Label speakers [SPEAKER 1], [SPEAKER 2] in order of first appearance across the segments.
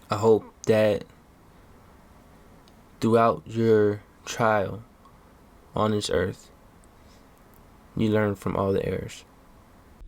[SPEAKER 1] I hope that throughout your trial on this earth, you learn from all the errors.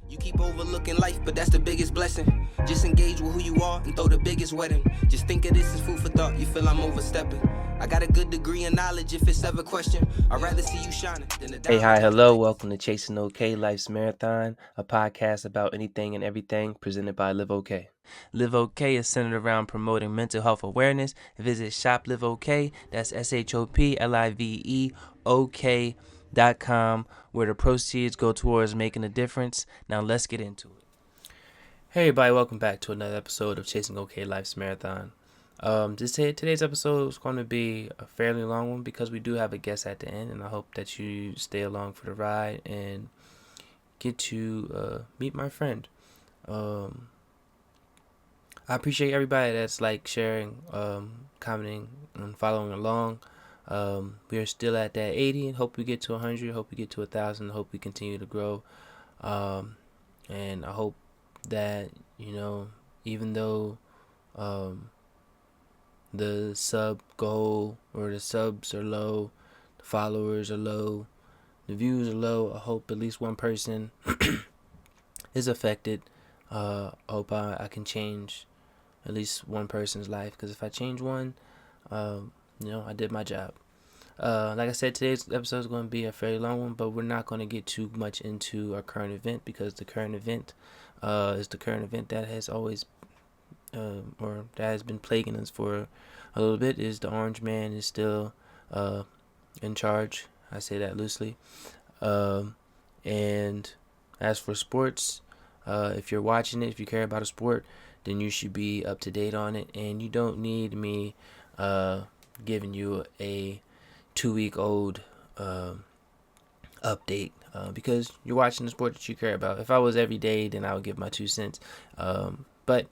[SPEAKER 2] You keep overlooking life, but that's the biggest blessing. Just engage with who you are and throw the biggest wedding. Just think of this as food for thought, you feel I'm overstepping. I got a good degree in knowledge if it's ever question. I'd rather see you shining than a
[SPEAKER 1] Hey, hi,
[SPEAKER 2] diamond.
[SPEAKER 1] hello. Welcome to Chasing OK Life's Marathon, a podcast about anything and everything presented by LiveOK. LiveOK is centered around promoting mental health awareness. Visit shopliveok, that's SHOPLIVEOK.com, where the proceeds go towards making a difference. Now let's get into it. Hey, everybody, welcome back to another episode of Chasing OK Life's Marathon. Today's episode is going to be a fairly long one because we do have a guest at the end, and I hope that you stay along for the ride and get to meet my friend. I appreciate everybody that's sharing, commenting, and following along. We are still at that 80, and hope we get to 100. Hope we get to 1,000. Hope we continue to grow. And I hope that even though the sub goal or the subs are low, the followers are low, the views are low, I hope at least one person is affected. I hope I can change at least one person's life, because if I change one, I did my job. Like I said, today's episode is going to be a fairly long one, but we're not going to get too much into our current event, because the current event is the current event that has always or that has been plaguing us for a little bit. Is the Orange Man is still in charge. I say that loosely. And as for sports, if you're watching it, if you care about a sport, then you should be up to date on it, and you don't need me giving you a 2-week old update, because you're watching the sport that you care about. If I was every day, then I would give my 2 cents. But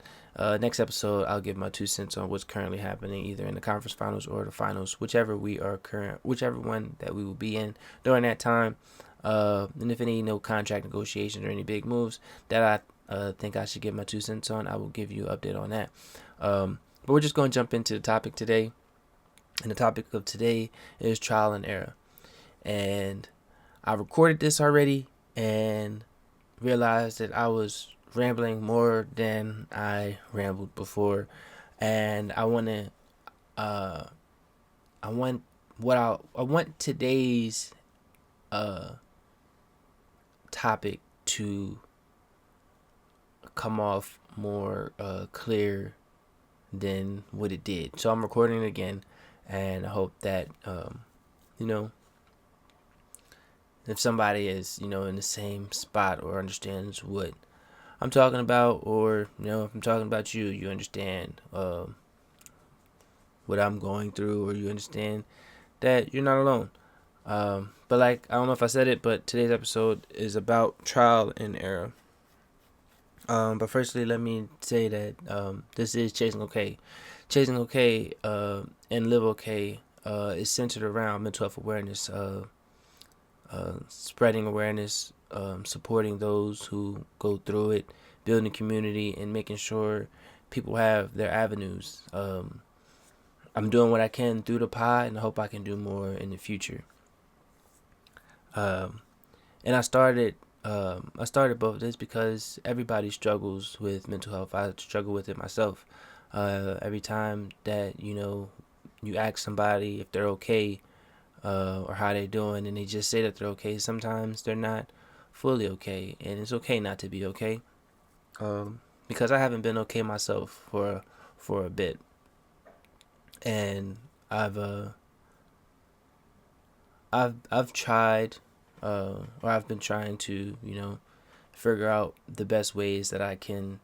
[SPEAKER 1] next episode, I'll give my 2 cents on what's currently happening, either in the conference finals or the finals, whichever one that we will be in during that time. And if any contract negotiations or any big moves that I think I should give my 2 cents on, I will give you an update on that. But we're just going to jump into the topic today. And the topic of today is trial and error. And I recorded this already and realized that I was rambling more than I rambled before. And I want today's topic to come off more clear than what it did. So I'm recording it again, and I hope that if somebody is in the same spot or understands what I'm talking about, or if I'm talking about you, you understand what I'm going through, or you understand that you're not alone. But I don't know if I said it, but today's episode is about trial and error. But firstly, let me say that this is Chasing OK. Chasing OK and Live OK is centered around mental health awareness, spreading awareness, supporting those who go through it, building community, and making sure people have their avenues. I'm doing what I can through the pod, and I hope I can do more in the future. And I started both of this because everybody struggles with mental health. I struggle with it myself. Every time that you ask somebody if they're okay, or how they're doing, and they just say that they're okay, sometimes they're not fully okay, and it's okay not to be okay. Because I haven't been okay myself for a bit, and I've tried, or I've been trying to figure out the best ways that I can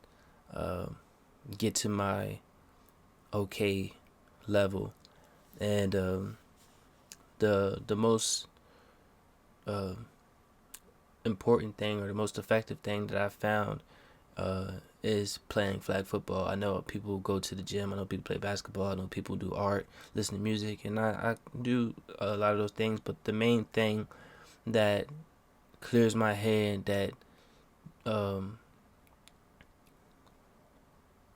[SPEAKER 1] get to my okay level, and the most important thing, or the most effective thing that I've found is playing flag football. I know people go to the gym. I know people play basketball. I know people do art, listen to music, and I do a lot of those things. But the main thing that clears my head, that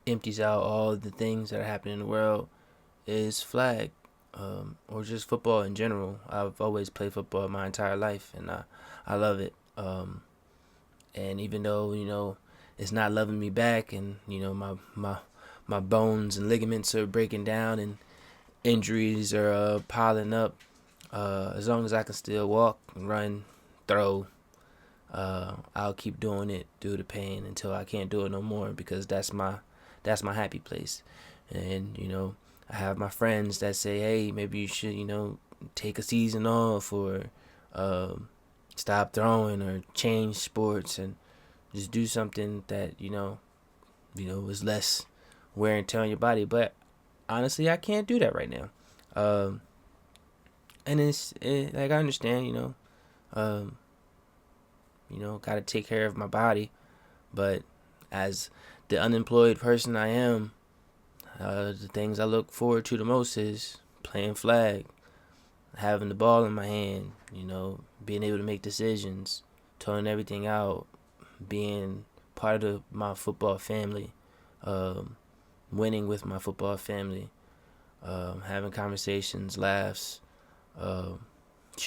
[SPEAKER 1] empties out all the things that are happening in the world is flag, or just football in general. I've always played football my entire life, and I love it. And even though it's not loving me back, and my bones and ligaments are breaking down, and injuries are piling up, as long as I can still walk, run, throw, I'll keep doing it through the pain until I can't do it no more, because that's my happy place. And I have my friends that say, hey, maybe you should take a season off, or stop throwing, or change sports, and just do something that is less wear and tear on your body. But honestly, I can't do that right now. And like, I understand, got to take care of my body. But as the unemployed person I am, the things I look forward to the most is playing flag, having the ball in my hand, being able to make decisions, throwing everything out, being part of my football family, winning with my football family, having conversations, laughs,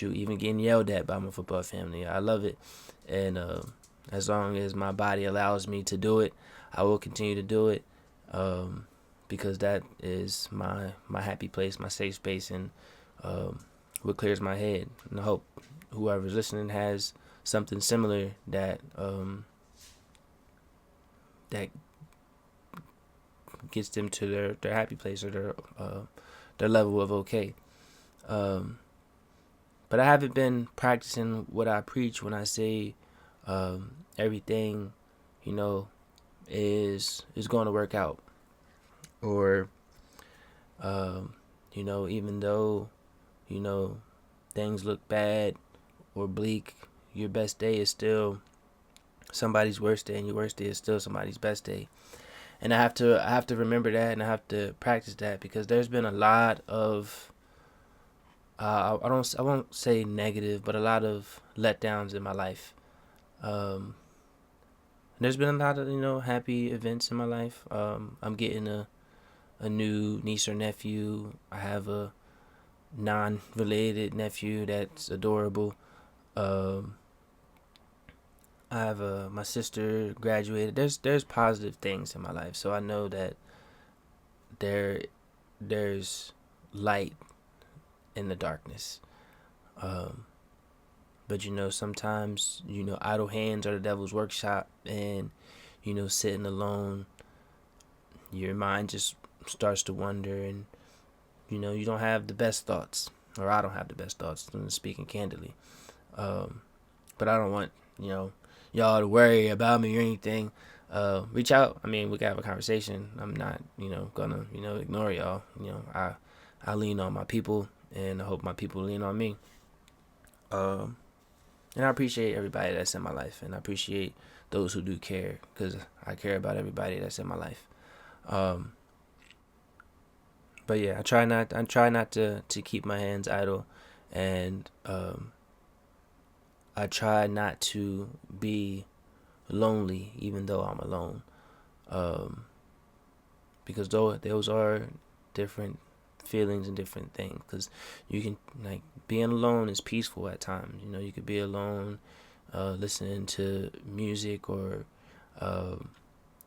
[SPEAKER 1] even getting yelled at by my football family. I love it. And as long as my body allows me to do it, I will continue to do it, because that is my happy place, my safe space, and what clears my head. And I hope whoever's listening has something similar that that gets them to their happy place, or their level of okay. But I haven't been practicing what I preach when I say everything, is going to work out, or even though things look bad or bleak, your best day is still somebody's worst day, and your worst day is still somebody's best day. And I have to remember that, and I have to practice that, because there's been a lot of I won't say negative, but a lot of letdowns in my life. There's been a lot of happy events in my life. I'm getting a new niece or nephew. I have a non-related nephew that's adorable. I have my sister graduated. There's positive things in my life, so I know that there's light in the darkness. But sometimes idle hands are the devil's workshop, and sitting alone, your mind just starts to wander, and you don't have the best thoughts, or I don't have the best thoughts, speaking candidly. But I don't want y'all to worry about me or anything. Reach out. I mean, we can have a conversation. I'm not gonna ignore y'all. I lean on my people, and I hope my people lean on me. And I appreciate everybody that's in my life, and I appreciate those who do care, because I care about everybody that's in my life. But yeah, I try not to keep my hands idle, and I try not to be lonely, even though I'm alone, because those are different feelings and different things. Because you can, like, being alone is peaceful at times. You could be alone, listening to music, or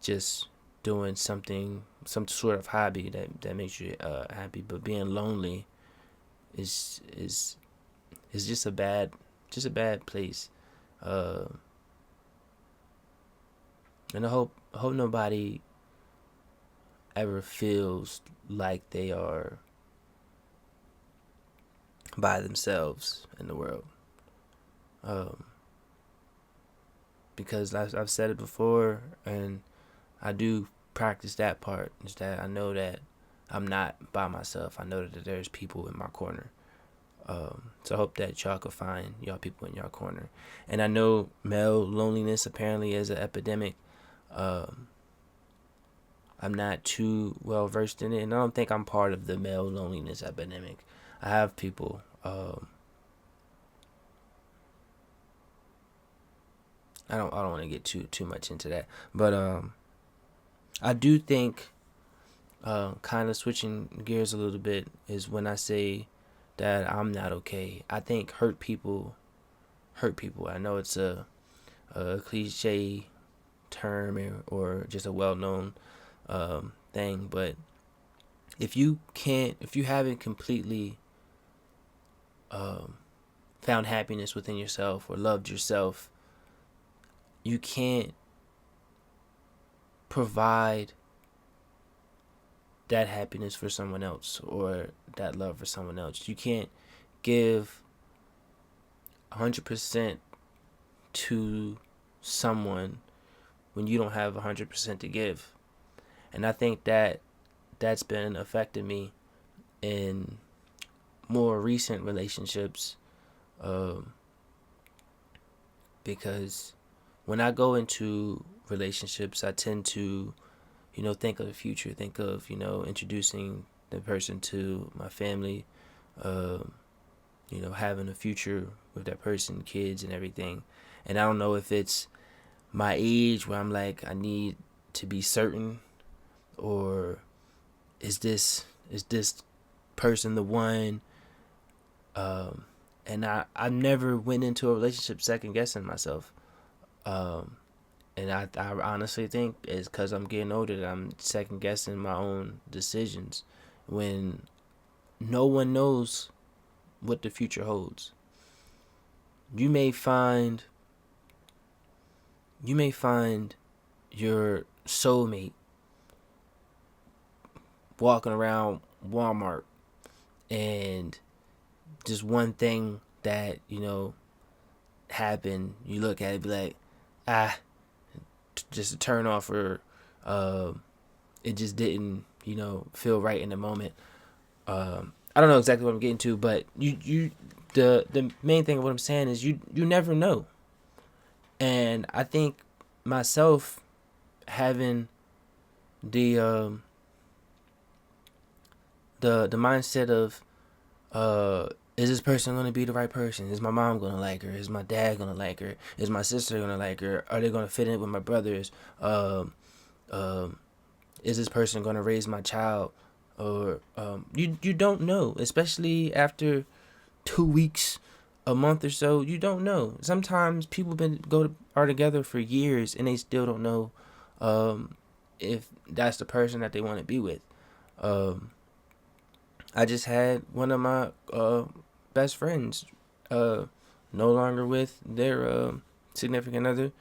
[SPEAKER 1] just doing some sort of hobby that makes you happy. But being lonely is just a bad place. And I hope nobody ever feels like they are by themselves in the world. Because I've said it before, and I do practice that part, is that I know that I'm not by myself. I know that there's people in my corner. So I hope that y'all can find y'all people in y'all corner. And I know male loneliness apparently is an epidemic. I'm not too well versed in it, and I don't think I'm part of the male loneliness epidemic. I have people. I don't want to get too much into that, but I do think, kind of switching gears a little bit, is when I say that I'm not okay. I think hurt people hurt people. I know it's a cliche term, or just a well-known thing, but if you haven't completely found happiness within yourself or loved yourself, you can't provide that happiness for someone else or that love for someone else. You can't give 100% to someone when you don't have 100% to give. And I think that that's been affecting me in more recent relationships, because when I go into relationships, I tend to, think of the future, think of, introducing the person to my family, having a future with that person, kids and everything. And I don't know if it's my age where I'm like, I need to be certain, or is this person the one? And I never went into a relationship second guessing myself. And I honestly think it's because I'm getting older that I'm second guessing my own decisions, when no one knows what the future holds. You may find your soulmate walking around Walmart, and just one thing that happened, you look at it, be like, just a turn off, or it just didn't feel right in the moment. I don't know exactly what I'm getting to, but the main thing of what I'm saying is you never know. And I think myself having the mindset of, is this person going to be the right person? Is my mom going to like her? Is my dad going to like her? Is my sister going to like her? Are they going to fit in with my brothers? Is this person going to raise my child? Or you don't know, especially after 2 weeks, a month or so. You don't know. Sometimes people are together for years and they still don't know if that's the person that they want to be with. I just had one of my best friends no longer with their significant other,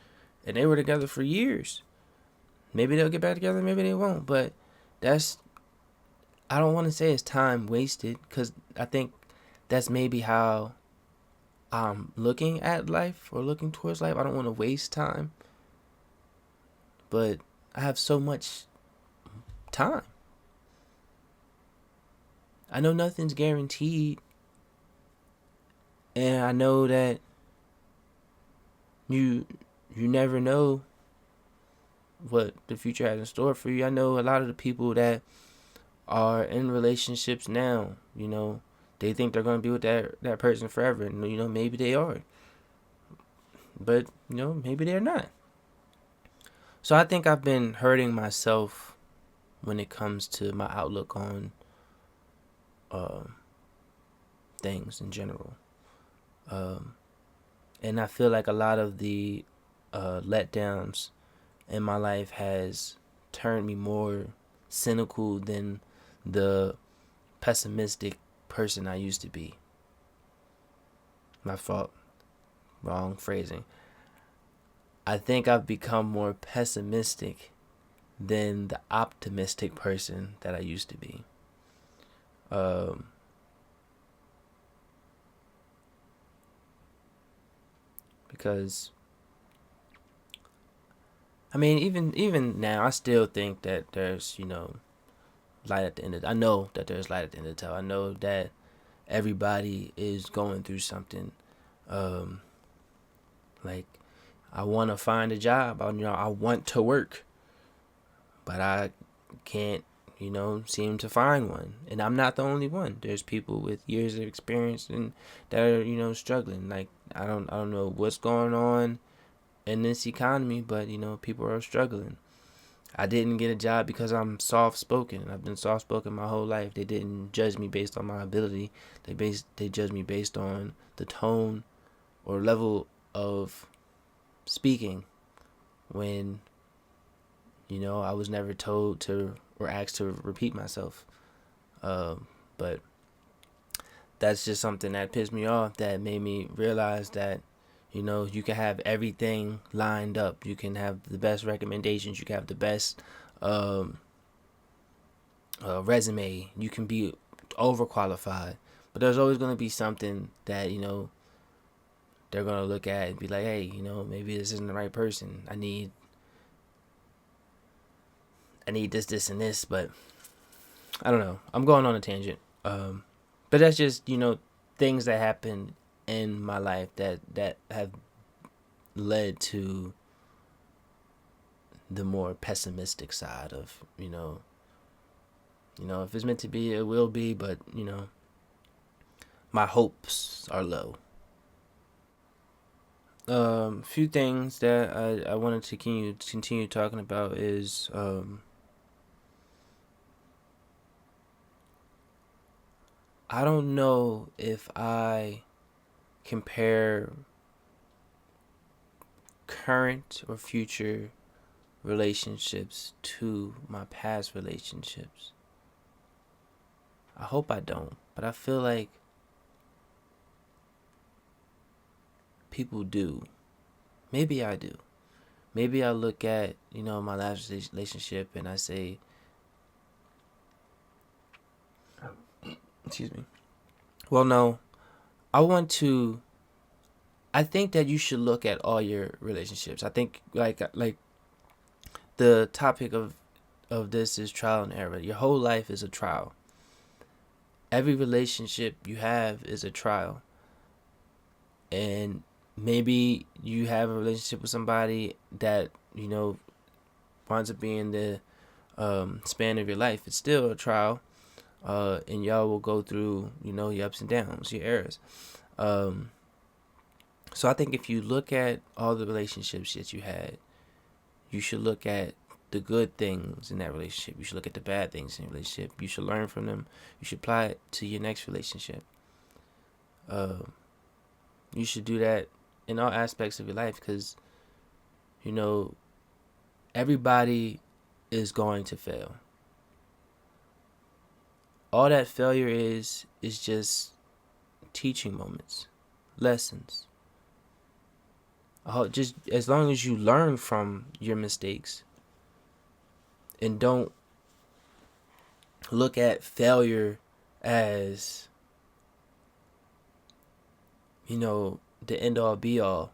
[SPEAKER 1] and they were together for years. Maybe they'll get back together, maybe they won't, but I don't want to say it's time wasted, because I think that's maybe how I'm looking at life, or looking towards life. I don't want to waste time, but I have so much time. I know nothing's guaranteed, and I know that you never know what the future has in store for you. I know a lot of the people that are in relationships now, they think they're going to be with that person forever, and maybe they are, but maybe they're not. So I think I've been hurting myself when it comes to my outlook on things in general. And I feel like a lot of the letdowns in my life has turned me more cynical than the pessimistic person I used to be. My fault. Wrong phrasing. I think I've become more pessimistic than the optimistic person that I used to be. Because I mean, even now, I still think that there's light at the end of. I know that there's light at the end of the tunnel. I know that everybody is going through something. Like, I want to find a job. I want to work, but I can't seem to find one. And I'm not the only one. There's people with years of experience and that are struggling. Like, I don't know what's going on in this economy, but people are struggling. I didn't get a job because I'm soft spoken. I've been soft spoken my whole life. They didn't judge me based on my ability. They judged me based on the tone or level of speaking, when I was never told to or asked to repeat myself. But that's just something that pissed me off, that made me realize that you can have everything lined up. You can have the best recommendations. You can have the best um, resume. You can be overqualified, but there's always going to be something that they're going to look at and be like, hey, maybe this isn't the right person. I need this, and this. But I don't know. I'm going on a tangent. But that's just things that happen in my life that have led to the more pessimistic side of if it's meant to be, it will be. But my hopes are low. Few things that I wanted to continue talking about is I don't know if I compare current or future relationships to my past relationships. I hope I don't, but I feel like people do. Maybe I do. Maybe I look at, my last relationship and I say, excuse me. Well, no, I think that you should look at all your relationships. I think like the topic of this is trial and error. Your whole life is a trial. Every relationship you have is a trial. And maybe you have a relationship with somebody that, winds up being the span of your life. It's still a trial. And y'all will go through, your ups and downs, your errors. So I think if you look at all the relationships that you had, you should look at the good things in that relationship. You should look at the bad things in the relationship. You should learn from them. You should apply it to your next relationship. You should do that in all aspects of your life, because, everybody is going to fail. All that failure is just teaching moments, lessons. Just as long as you learn from your mistakes and don't look at failure as, the end all be all.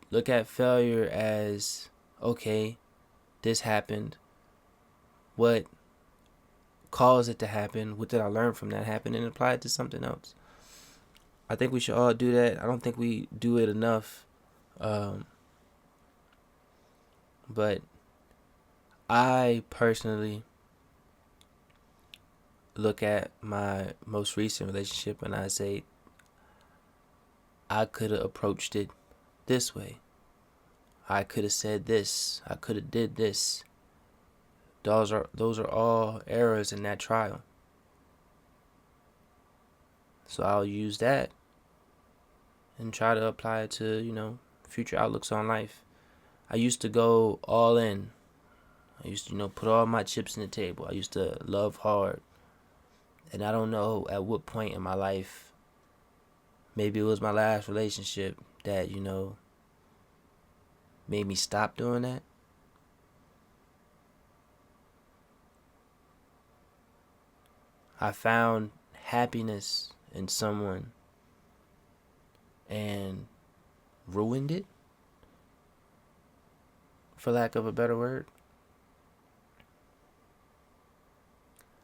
[SPEAKER 1] Look at failure as, okay, this happened. What caused it to happen? What did I learn from that happen? And apply it to something else. I think we should all do that. I don't think we do it enough. But I personally look at my most recent relationship and I say, I could have approached it this way. I could have said this. I could have did this. Those are all errors in that trial. So I'll use that and try to apply it to, future outlooks on life. I used to go all in. I used to, put all my chips in the table. I used to love hard. And I don't know at what point in my life, maybe it was my last relationship that, made me stop doing that. I found happiness in someone and ruined it, for lack of a better word.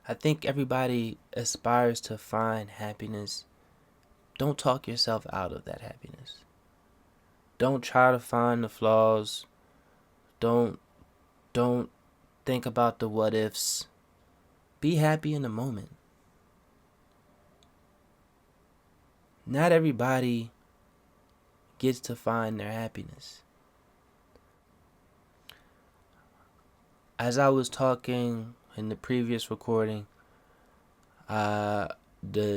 [SPEAKER 1] I think everybody aspires to find happiness. Don't talk yourself out of that happiness. Don't try to find the flaws. Don't think about the what ifs. Be happy in the moment. Not everybody gets to find their happiness. as I was talking in the previous recording, the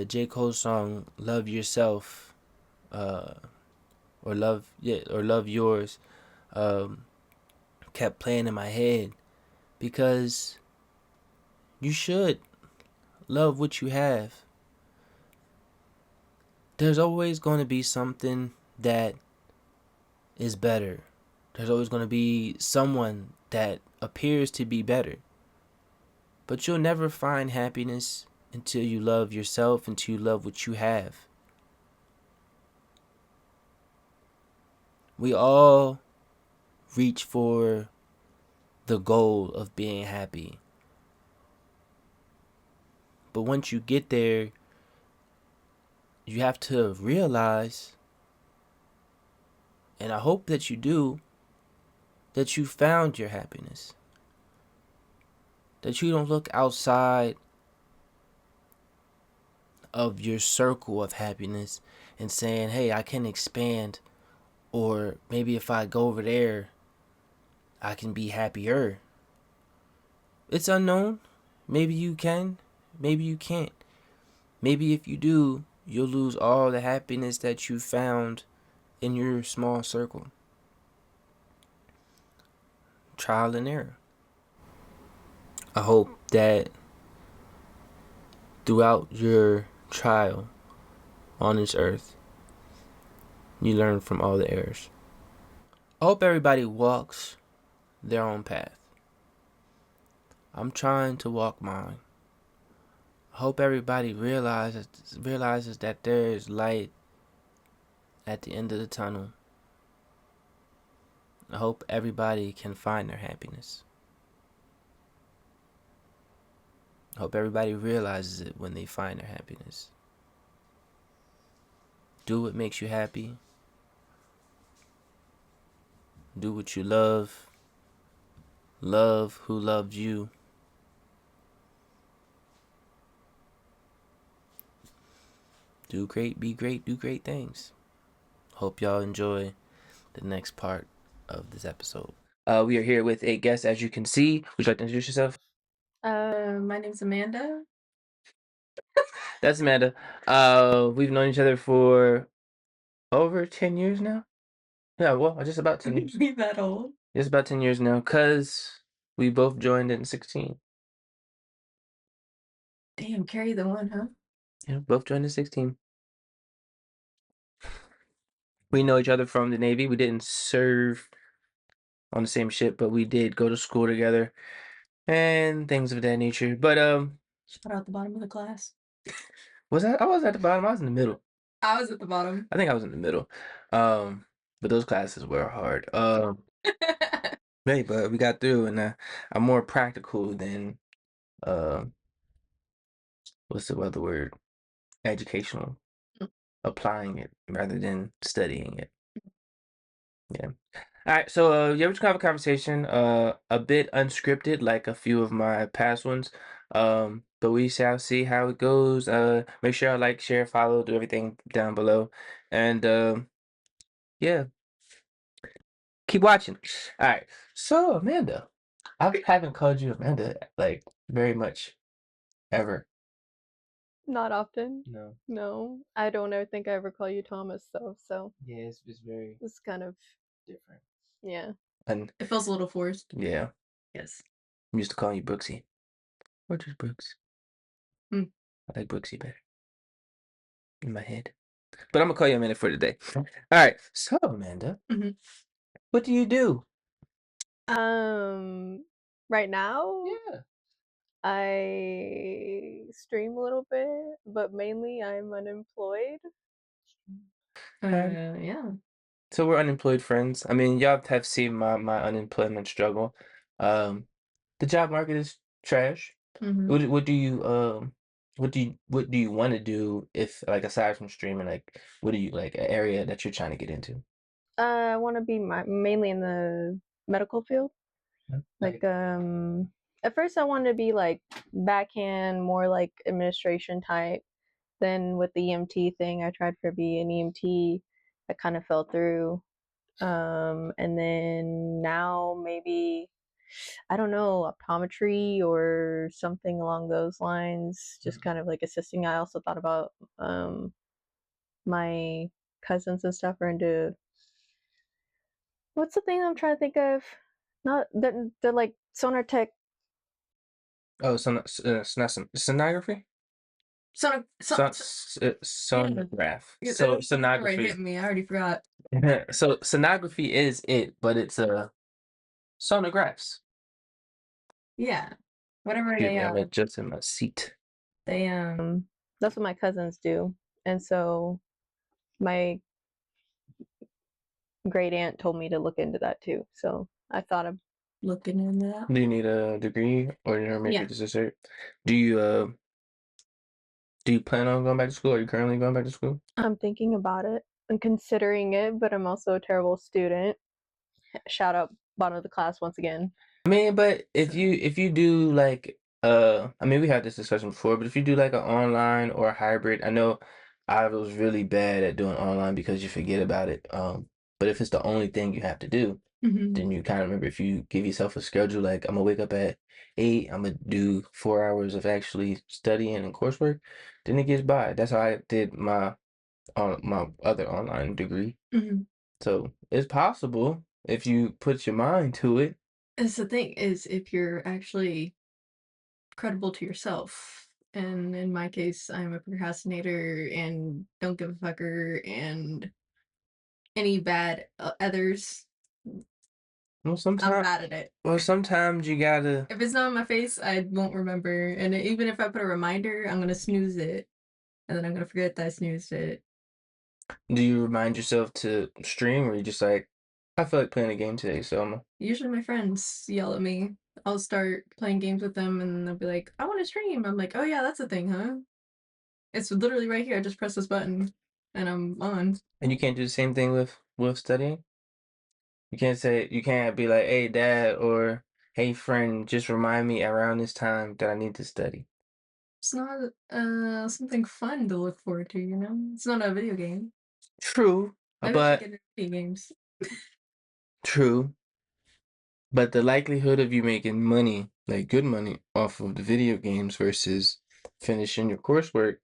[SPEAKER 1] J. Cole song "Love Yourself," uh, or "Love Yours," um, kept playing in my head because you should love what you have. There's always going to be something that is better. There's always going to be someone that appears to be better. But you'll never find happiness until you love yourself, until you love what you have. We all reach for the goal of being happy. But once you get there, you have to realize, and I hope that you do, that you found your happiness. That you don't look outside of your circle of happiness and saying, hey, I can expand, or maybe if I go over there, I can be happier. It's unknown. Maybe you can, maybe you can't. Maybe if you do, you'll lose all the happiness that you found in your small circle. Trial and error. I hope that throughout your trial on this earth, you learn from all the errors. I hope everybody walks their own path. I'm trying to walk mine. I hope everybody realizes that there is light at the end of the tunnel. I hope everybody can find their happiness. I hope everybody realizes it when they find their happiness. Do what makes you happy. Do what you love. Love who loved you. Be great, do great things. Hope y'all enjoy the next part of this episode. We are here with a guest, as you can see. Would you like to introduce yourself?
[SPEAKER 3] My name's Amanda.
[SPEAKER 1] That's Amanda. We've known each other for over 10 years now. Yeah, well, just about 10 years.
[SPEAKER 3] Be that old?
[SPEAKER 1] Just about 10 years now, because we both joined in 16.
[SPEAKER 3] Damn, carry the one, huh?
[SPEAKER 1] Yeah, both joined in 16. We know each other from the Navy. We didn't serve on the same ship, but we did go to school together and things of that nature. But
[SPEAKER 3] Shout out the bottom of the class.
[SPEAKER 1] I was at the bottom. I was in the middle.
[SPEAKER 3] I was at the bottom.
[SPEAKER 1] I think I was in the middle. But those classes were hard. Hey, but we got through, and I'm more practical than uh, what's the other word? Educational, applying it rather than studying it. Yeah. All right. So yeah, we're just gonna have a conversation. A bit unscripted, like a few of my past ones. But we shall see how it goes. Make sure I like, share, follow, do everything down below, and yeah, keep watching. All right. So Amanda, I haven't called you Amanda like very much ever.
[SPEAKER 4] Not often.
[SPEAKER 1] No.
[SPEAKER 4] No, I don't ever think I ever call you Thomas though, so
[SPEAKER 1] Yeah, it's very
[SPEAKER 4] it's kind of
[SPEAKER 1] different.
[SPEAKER 4] yeah.
[SPEAKER 1] And
[SPEAKER 3] It feels a little forced.
[SPEAKER 1] yeah,
[SPEAKER 3] Yes.
[SPEAKER 1] I'm used to calling you Brooksy. Or just Brooks.
[SPEAKER 3] Hmm.
[SPEAKER 1] I like Brooksy better in my head. But I'm gonna call you Amanda for today. All right. So Amanda,
[SPEAKER 3] Mhm.
[SPEAKER 1] what do you do?
[SPEAKER 4] Right now
[SPEAKER 1] Yeah.
[SPEAKER 4] I stream a little bit, but mainly I'm unemployed.
[SPEAKER 3] Yeah.
[SPEAKER 1] So we're unemployed friends. I mean, y'all have seen my unemployment struggle. Um, the job market is trash.
[SPEAKER 3] Mhm.
[SPEAKER 1] What do you what do you want to do if like aside from streaming, like what do you like an area that you're trying to get into?
[SPEAKER 4] I want to be mainly in the medical field. Like at first I wanted to be like backhand, more like administration type. Then with the EMT thing, I tried for be an EMT. I kind of fell through. And then now maybe I don't know, optometry or something along those lines, just kind of like assisting. I also thought about my cousins and stuff are into what's the thing I'm trying to think of? Not they're like sonar tech.
[SPEAKER 1] Oh, sonography?
[SPEAKER 3] Son,
[SPEAKER 1] Son,
[SPEAKER 3] son,
[SPEAKER 1] sonograph.
[SPEAKER 3] yeah,
[SPEAKER 1] So
[SPEAKER 3] right
[SPEAKER 1] sonography.
[SPEAKER 3] hit me. I already forgot.
[SPEAKER 1] So sonography is it, but it's sonographs.
[SPEAKER 3] Yeah, whatever
[SPEAKER 1] Excuse me, I'm adjusting my seat.
[SPEAKER 3] they
[SPEAKER 4] That's what my cousins do, and so my great aunt told me to look into that too. So I thought of
[SPEAKER 3] looking in that.
[SPEAKER 1] Do you need a degree or maybe
[SPEAKER 3] Yeah.
[SPEAKER 1] just a cert? Do you plan on going back to school? Are you currently going back to school?
[SPEAKER 4] I'm thinking about it. I'm considering it, but I'm also a terrible student. Shout out bottom of the class once again.
[SPEAKER 1] I mean, but if you do like I mean we had this discussion before, but if you do like an online or a hybrid, I know I was really bad at doing online because you forget about it. But if it's the only thing you have to do, then you kind of remember if you give yourself a schedule like I'm gonna wake up at 8, I'm gonna do 4 hours of actually studying and coursework, then it gets by. That's how I did my other online degree. So it's possible if you put your mind to it.
[SPEAKER 3] It's the thing is if you're actually credible to yourself. And in my case, I'm a procrastinator and don't give a fucker and any bad others.
[SPEAKER 1] Well,
[SPEAKER 3] I'm
[SPEAKER 1] sometimes,
[SPEAKER 3] bad at it.
[SPEAKER 1] well, sometimes you gotta.
[SPEAKER 3] If it's not on my face, I won't remember. And even if I put a reminder, I'm gonna snooze it, and then I'm gonna forget that I snoozed it.
[SPEAKER 1] Do you remind yourself to stream, or you just like, I feel like playing a game today, so I'm.
[SPEAKER 3] Usually, my friends yell at me. I'll start playing games with them, and they'll be like, "I want to stream." I'm like, "Oh yeah, that's a thing, huh?" It's literally right here. I just press this button, and I'm on.
[SPEAKER 1] And you can't do the same thing with studying. You can't be like, hey dad, or hey friend, just remind me around this time that I need to study.
[SPEAKER 3] It's not something fun to look forward to, you know? It's not a video game.
[SPEAKER 1] True,
[SPEAKER 3] Maybe I should
[SPEAKER 1] but
[SPEAKER 3] get into video games.
[SPEAKER 1] true, but the likelihood of you making money, like good money, off of the video games versus finishing your coursework,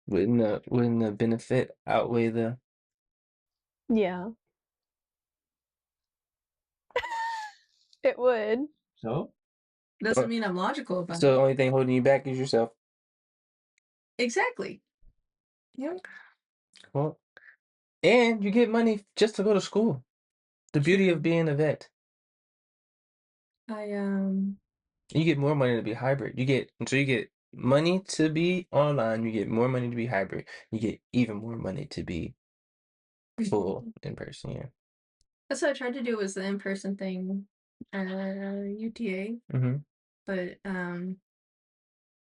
[SPEAKER 1] wouldn't the benefit outweigh the?
[SPEAKER 4] Yeah, it would.
[SPEAKER 1] So?
[SPEAKER 3] Doesn't mean I'm logical about
[SPEAKER 1] So the
[SPEAKER 3] it.
[SPEAKER 1] only thing holding you back is yourself.
[SPEAKER 3] Exactly. Yeah.
[SPEAKER 1] Well, and you get money just to go to school. The beauty of
[SPEAKER 3] True.
[SPEAKER 1] being a vet.
[SPEAKER 3] I
[SPEAKER 1] You get more money to be hybrid. You get money to be online, you get more money to be hybrid. You get even more money to be full in person, yeah.
[SPEAKER 3] that's what I tried to do was the in-person thing at UTA,
[SPEAKER 1] Mm-hmm.
[SPEAKER 3] but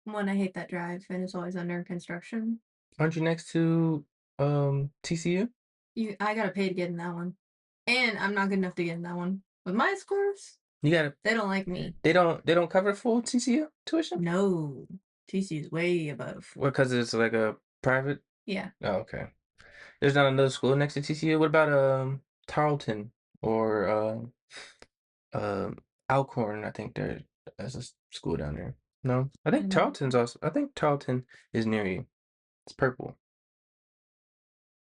[SPEAKER 3] one, I hate that drive and it's always under construction.
[SPEAKER 1] Aren't you next to TCU?
[SPEAKER 3] I gotta pay to get in that one. And I'm not good enough to get in that one. With my scores,
[SPEAKER 1] You gotta
[SPEAKER 3] they don't like me.
[SPEAKER 1] they don't cover full TCU tuition?
[SPEAKER 3] No. TC is way above.
[SPEAKER 1] Well, because it's like a private?
[SPEAKER 3] Yeah.
[SPEAKER 1] Oh, okay. There's not another school next to TCU. What about Tarleton or Alcorn? I think there's a school down there. No, I think Tarleton's also. I think Tarleton is near you. It's purple.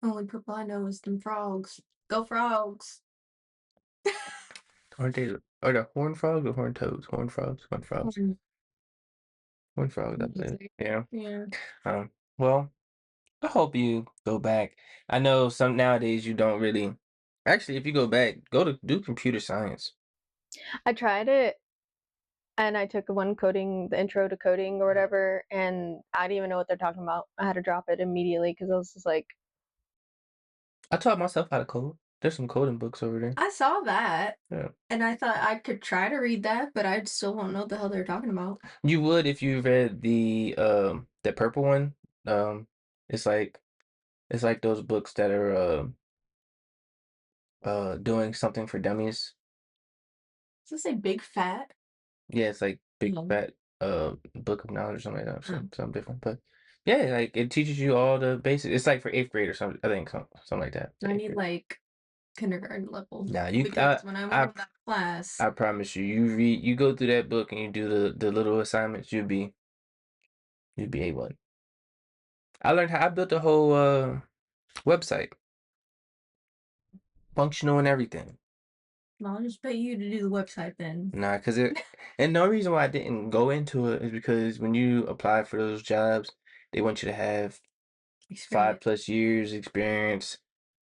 [SPEAKER 3] Only purple I know is them frogs. Go frogs!
[SPEAKER 1] Aren't they? Are the horn frogs or horn toads? Horn frogs. Horn frogs. Horn frogs. I believe. Yeah.
[SPEAKER 3] Yeah.
[SPEAKER 1] Well, I hope you go back. I know some nowadays you don't really. Actually, if you go back, go to do computer science.
[SPEAKER 4] I tried it and I took one coding, the intro to coding or whatever, and I didn't even know what they're talking about. I had to drop it immediately because I was just like,
[SPEAKER 1] I taught myself how to code. There's some coding books over there.
[SPEAKER 3] I saw that.
[SPEAKER 1] Yeah.
[SPEAKER 3] And I thought I could try to read that, but I still won't know what the hell they're talking about.
[SPEAKER 1] You would if you read the purple one. Um, it's like those books that are doing something for dummies.
[SPEAKER 3] Does it say big fat?
[SPEAKER 1] Yeah, it's like big
[SPEAKER 3] No.
[SPEAKER 1] fat book of knowledge or something like that.
[SPEAKER 3] Oh.
[SPEAKER 1] Something different, but yeah, like it teaches you all the basics. It's like for eighth grade or something. I think something like that.
[SPEAKER 3] I need like kindergarten level.
[SPEAKER 1] Nah, you.
[SPEAKER 3] Because when I went in that class,
[SPEAKER 1] I promise you, you go through that book and you do the little assignments, you'd be A1. I learned how I built a whole website, functional and everything.
[SPEAKER 3] I'll just pay you to do the website then.
[SPEAKER 1] Nah, cause and the reason why I didn't go into it is because when you apply for those jobs, they want you to have
[SPEAKER 3] Experience.
[SPEAKER 1] 5+ years experience.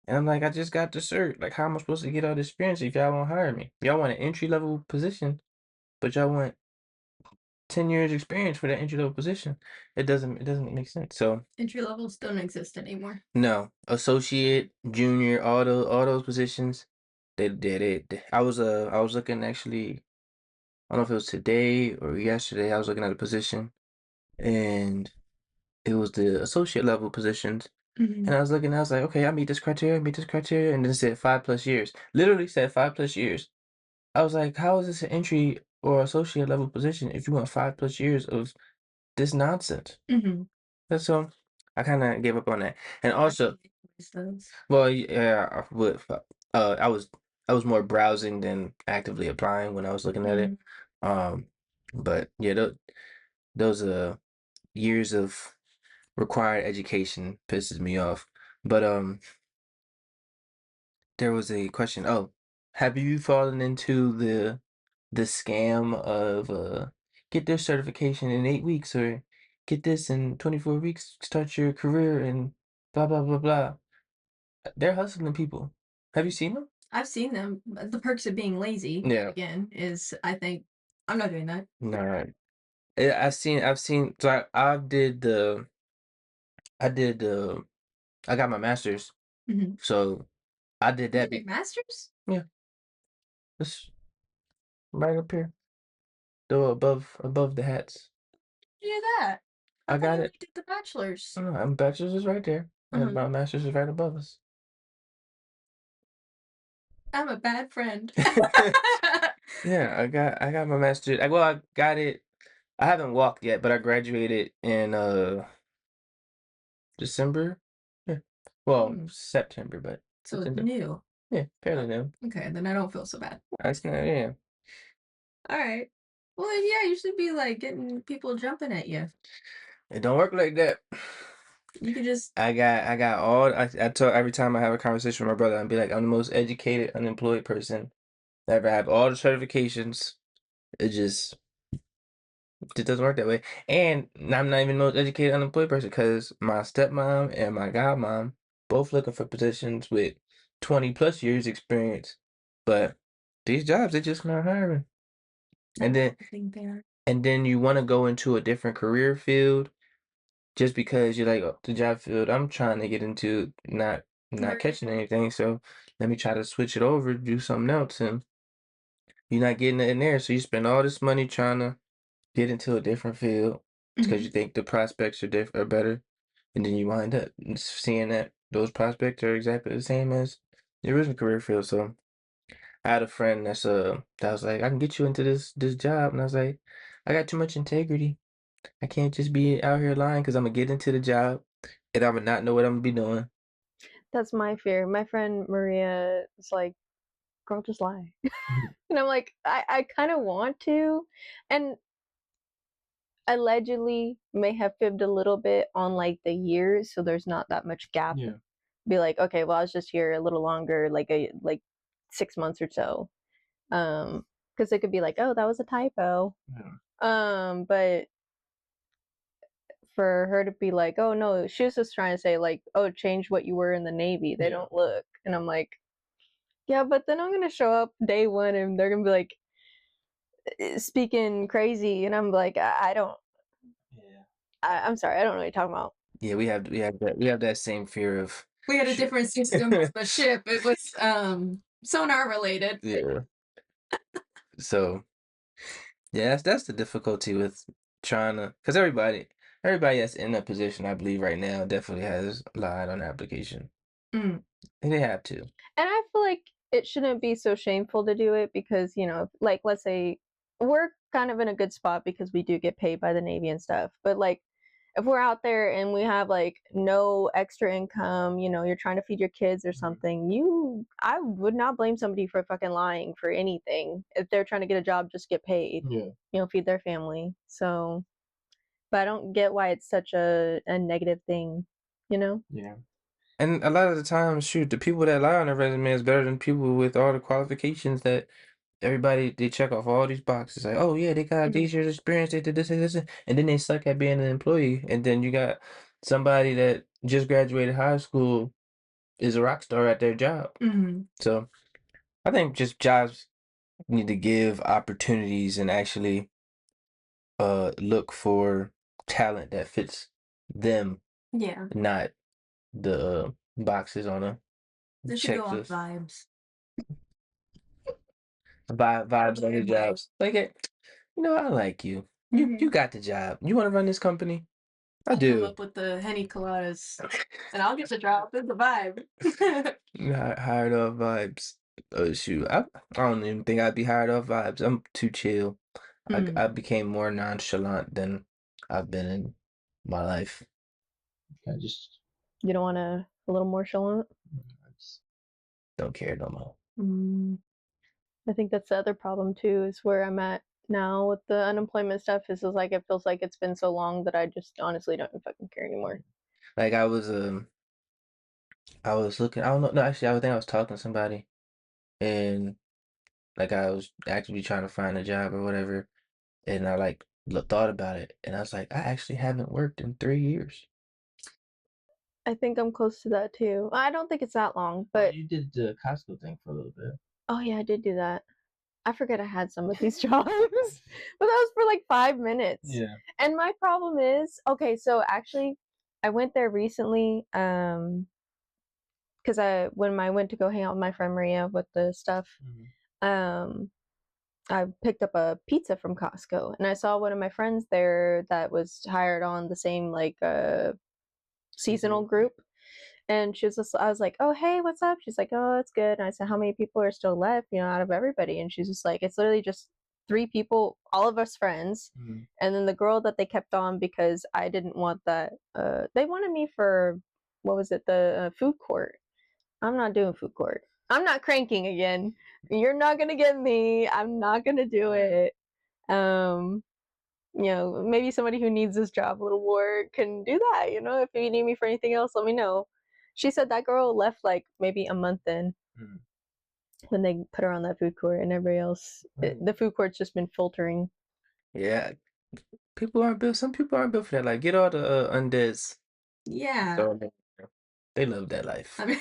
[SPEAKER 1] And I'm like, I just got the cert. Like, how am I supposed to get all this experience if y'all won't hire me? Y'all want an entry level position, but y'all want 10 years experience for that entry level position. It doesn't make sense. So
[SPEAKER 3] Entry levels don't exist anymore.
[SPEAKER 1] no, associate, junior, all those positions, they did it. I was looking actually, I don't know if it was today or yesterday, I was looking at a position and it was the associate level positions. And I was looking, I was like, okay, I meet this criteria, and then it said 5+ years. Literally said 5+ years. I was like, how is this an entry or associate level position if you want 5+ years of this nonsense?
[SPEAKER 3] Mm-hmm.
[SPEAKER 1] That's so I kind of gave up on that. And also, well, yeah, I was more browsing than actively applying when I was looking at it. Um, but yeah, those years of required education pisses me off. But there was a question. Oh, have you fallen into the scam of get this certification in 8 weeks or get this in 24 weeks, start your career and blah blah blah blah. They're hustling people. Have you seen them?
[SPEAKER 3] I've seen them. The perks of being lazy,
[SPEAKER 1] Yeah.
[SPEAKER 3] again, is I think I'm not doing that.
[SPEAKER 1] No. I've seen so I got my master's.
[SPEAKER 3] Mm-hmm.
[SPEAKER 1] So I did
[SPEAKER 3] You
[SPEAKER 1] that.
[SPEAKER 3] did a master's?
[SPEAKER 1] Yeah, it's right up here. Though above the hats.
[SPEAKER 3] You did that.
[SPEAKER 1] I
[SPEAKER 3] thought
[SPEAKER 1] got
[SPEAKER 3] you
[SPEAKER 1] it.
[SPEAKER 3] only did the bachelor's.
[SPEAKER 1] I know, my bachelor's is right there. And my master's is right above us.
[SPEAKER 3] I'm a bad friend.
[SPEAKER 1] Yeah, I got my master's. Well, I got it. I haven't walked yet, but I graduated in December. Yeah. Well, September, but
[SPEAKER 3] So
[SPEAKER 1] it's
[SPEAKER 3] it's
[SPEAKER 1] in
[SPEAKER 3] new.
[SPEAKER 1] yeah, fairly new.
[SPEAKER 3] Okay, then I don't feel so bad.
[SPEAKER 1] That's not yeah.
[SPEAKER 3] All right. Well, then, yeah, you should be like getting people jumping at you.
[SPEAKER 1] It don't work like that.
[SPEAKER 3] You could just.
[SPEAKER 1] I got all I tell every time I have a conversation with my brother, I'd be like, I'm the most educated unemployed person. I ever have all the certifications. It doesn't work that way. And I'm not even the most educated unemployed person because my stepmom and my godmom both looking for positions with 20+ years experience. But these jobs, they're just not hiring. And then
[SPEAKER 3] I think they are.
[SPEAKER 1] and then you want to go into a different career field just because you're like, oh, the job field I'm trying to get into not catching anything. So let me try to switch it over, do something else, and you're not getting it in there. So you spend all this money trying to get into a different field because you think the prospects are better, and then you wind up seeing that those prospects are exactly the same as the original career field. So I had a friend that was like, I can get you into this job, and I was like, I got too much integrity. I can't just be out here lying because I'm gonna get into the job and I'm gonna not know what I'm gonna be doing.
[SPEAKER 4] That's my fear. My friend Maria is like, girl, just lie. And I'm like, I kind of want to. And allegedly may have fibbed a little bit on like the years, so there's not that much gap.
[SPEAKER 1] Yeah.
[SPEAKER 4] Be like, okay, well, I was just here a little longer, like 6 months or so. Because it could be like, oh, that was a typo. But for her to be like, oh no, she was just trying to say like, oh, change what you were in the Navy. They don't look. And I'm like, yeah, but then I'm gonna show up day one and they're gonna be like speaking crazy, and I'm like, I don't.
[SPEAKER 1] Yeah.
[SPEAKER 4] I'm sorry, I don't know what you're talking about.
[SPEAKER 1] Yeah, we have that same fear of
[SPEAKER 3] We had a different system on the ship. It was sonar related.
[SPEAKER 1] yeah. So yeah, that's the difficulty with trying to because everybody that's in that position, I believe right now, definitely has lied on the application.
[SPEAKER 3] Mm.
[SPEAKER 1] And they have to.
[SPEAKER 4] And I feel like it shouldn't be so shameful to do it because, like, let's say we're kind of in a good spot because we do get paid by the Navy and stuff. But like if we're out there and we have like no extra income, you know, you're trying to feed your kids or something, I would not blame somebody for fucking lying for anything. If they're trying to get a job, just get paid.
[SPEAKER 1] Yeah.
[SPEAKER 4] You know, feed their family. So, but I don't get why it's such a negative thing, you know?
[SPEAKER 1] Yeah. And a lot of the time, shoot, the people that lie on their resume is better than people with all the qualifications that everybody they check off all these boxes. Like, oh yeah, they got these years experience, they did this and this, and then they suck at being an employee. And then you got somebody that just graduated high school is a rock star at their job.
[SPEAKER 3] Mm-hmm.
[SPEAKER 1] So I think just jobs need to give opportunities and actually look for talent that fits them,
[SPEAKER 3] Yeah.
[SPEAKER 1] not the boxes on a
[SPEAKER 3] They should go off
[SPEAKER 1] checklist.
[SPEAKER 3] vibes.
[SPEAKER 1] Vibes on the jobs. Like, you know, I like you. You got the job. You want to run this company? I
[SPEAKER 3] I'll come
[SPEAKER 1] do.
[SPEAKER 3] up with the Henny Coladas, and I'll get the job. It's the vibe.
[SPEAKER 1] Hired off vibes. Oh shoot, I don't even think I'd be hired off vibes. I'm too chill. I became more nonchalant than I've been in my life. I just
[SPEAKER 4] You don't want a little more chalant?
[SPEAKER 1] I just don't care no more.
[SPEAKER 4] I think that's the other problem too, is where I'm at now with the unemployment stuff. Is like it feels like it's been so long that I just honestly don't fucking care anymore.
[SPEAKER 1] Like I was looking. I don't know. No, actually, I think I was talking to somebody, and like I was actively trying to find a job or whatever, and I like thought about it, and I was like, I actually haven't worked in 3 years.
[SPEAKER 4] I think I'm close to that too. I don't think it's that long, but
[SPEAKER 1] you did the Costco thing for a little bit.
[SPEAKER 4] oh yeah, I did do that. I forget I had some of these jobs, but that was for like 5 minutes.
[SPEAKER 1] Yeah.
[SPEAKER 4] And my problem is, okay, so actually, I went there recently, because when I went to go hang out with my friend Maria with the stuff, I picked up a pizza from Costco, and I saw one of my friends there that was hired on the same like seasonal group. And I was like, oh, hey, what's up? She's like, oh, it's good. And I said, how many people are still left, you know, out of everybody? And she's just like, it's literally just 3 people, all of us friends. And then the girl that they kept on because I didn't want that. They wanted me for, what was it, the food court. I'm not doing food court. I'm not cranking again. You're not going to get me. I'm not going to do it. You know, maybe somebody who needs this job a little more can do that. You know, if you need me for anything else, let me know. She said that girl left like maybe a month in when they put her on that food court, and everybody else, the food court's just been filtering.
[SPEAKER 1] Yeah, people aren't built. Some people aren't built for that. Like, get all the undeads.
[SPEAKER 3] Yeah.
[SPEAKER 1] So, they love that life.
[SPEAKER 3] I mean,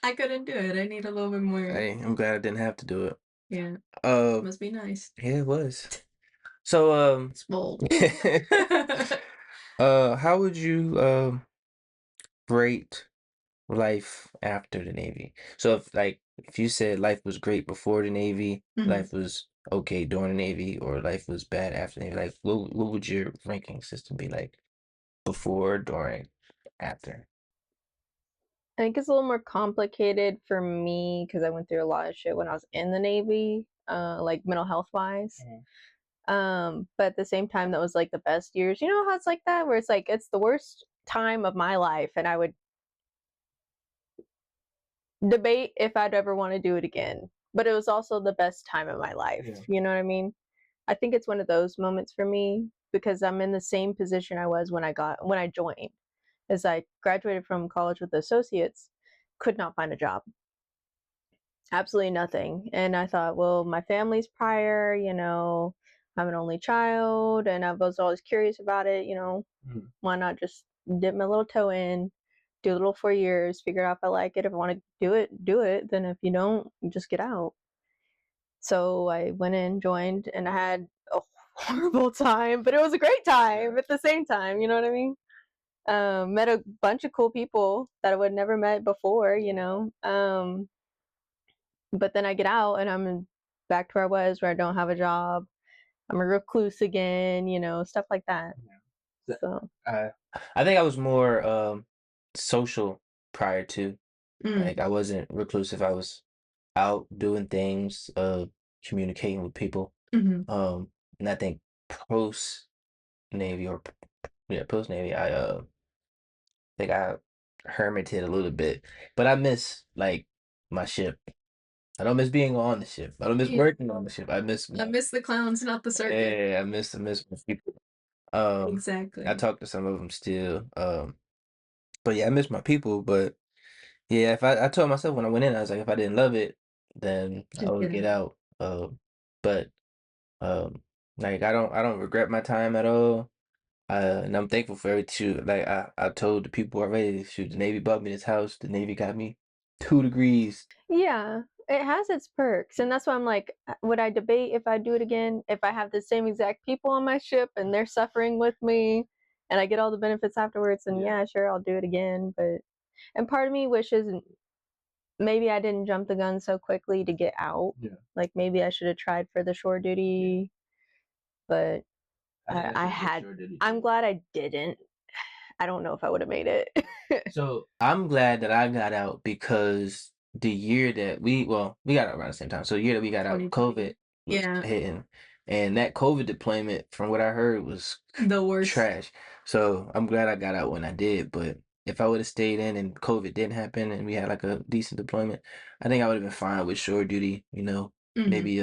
[SPEAKER 3] I couldn't do it. I need a little bit more.
[SPEAKER 1] Hey, I'm glad I didn't have to do it.
[SPEAKER 3] Yeah. Must be nice.
[SPEAKER 1] Yeah, it was. So,
[SPEAKER 3] It's bold.
[SPEAKER 1] how would you rate life after the Navy? So if you said life was great before the Navy, life was okay during the Navy, or life was bad after the Navy, like what would your ranking system be like? Before, during, after?
[SPEAKER 4] I think it's a little more complicated for me because I went through a lot of shit when I was in the Navy, like mental health wise. But at the same time, that was like the best years. You know how it's like that, where it's like it's the worst time of my life, and I would debate if I'd ever want to do it again. But it was also the best time of my life.
[SPEAKER 1] Yeah.
[SPEAKER 4] You know what I mean? I think it's one of those moments for me because I'm in the same position I was when I joined. As I graduated from college with associates, could not find a job. Absolutely nothing. And I thought, well, my family's prior, you know, I'm an only child, and I was always curious about it, you know, why not just dip my little toe in, do a little 4 years, figure out if I like it. If I want to do it, do it. Then if you don't, you just get out. So I went in, joined, and I had a horrible time, but it was a great time at the same time, you know what I mean? Met a bunch of cool people that I would never met before, you know. But then I get out and I'm back to where I was, where I don't have a job. I'm a recluse again, you know, stuff like that.
[SPEAKER 1] Yeah.
[SPEAKER 4] So
[SPEAKER 1] I think I was more social prior to. Like I wasn't reclusive. I was out doing things, communicating with people. And I think post Navy or post Navy, I think I hermited a little bit, but I miss like my ship. I don't miss being on the ship. I don't miss
[SPEAKER 3] Yeah.
[SPEAKER 1] working on the ship. I miss
[SPEAKER 3] I miss the clowns, not the circus.
[SPEAKER 1] yeah, I miss my people. I
[SPEAKER 3] Exactly.
[SPEAKER 1] talk to some of them still. But yeah, I miss my people. But yeah, if I told myself when I went in, I was like, if I didn't love it, then I
[SPEAKER 3] Just
[SPEAKER 1] would
[SPEAKER 3] get
[SPEAKER 1] get
[SPEAKER 3] out.
[SPEAKER 1] out. But um, like I don't regret my time at all. And I'm thankful for every shoot. Like I told the people already, shoot, the Navy bought me this house. The Navy got me 2 degrees.
[SPEAKER 4] Yeah, it has its perks, and that's why I'm like, would I debate if I do it again if I have the same exact people on my ship and they're suffering with me, and I get all the benefits afterwards? And yeah, sure, I'll do it again. But and part of me wishes maybe I didn't jump the gun so quickly to get out.
[SPEAKER 1] Yeah.
[SPEAKER 4] Like maybe I should have tried for the shore duty, but I had. I'm glad I didn't. I don't know if I would have made it.
[SPEAKER 1] So I'm glad that I got out because the year that we got out around the same time. So the year that we got out,
[SPEAKER 3] 2020.
[SPEAKER 1] COVID was
[SPEAKER 3] Yeah,
[SPEAKER 1] hitting, and that COVID deployment, from what I heard, was
[SPEAKER 3] the worst.
[SPEAKER 1] trash. So I'm glad I got out when I did. But if I would have stayed in and COVID didn't happen and we had like a decent deployment, I think I would have been fine with shore duty.
[SPEAKER 3] Mhm.
[SPEAKER 1] Maybe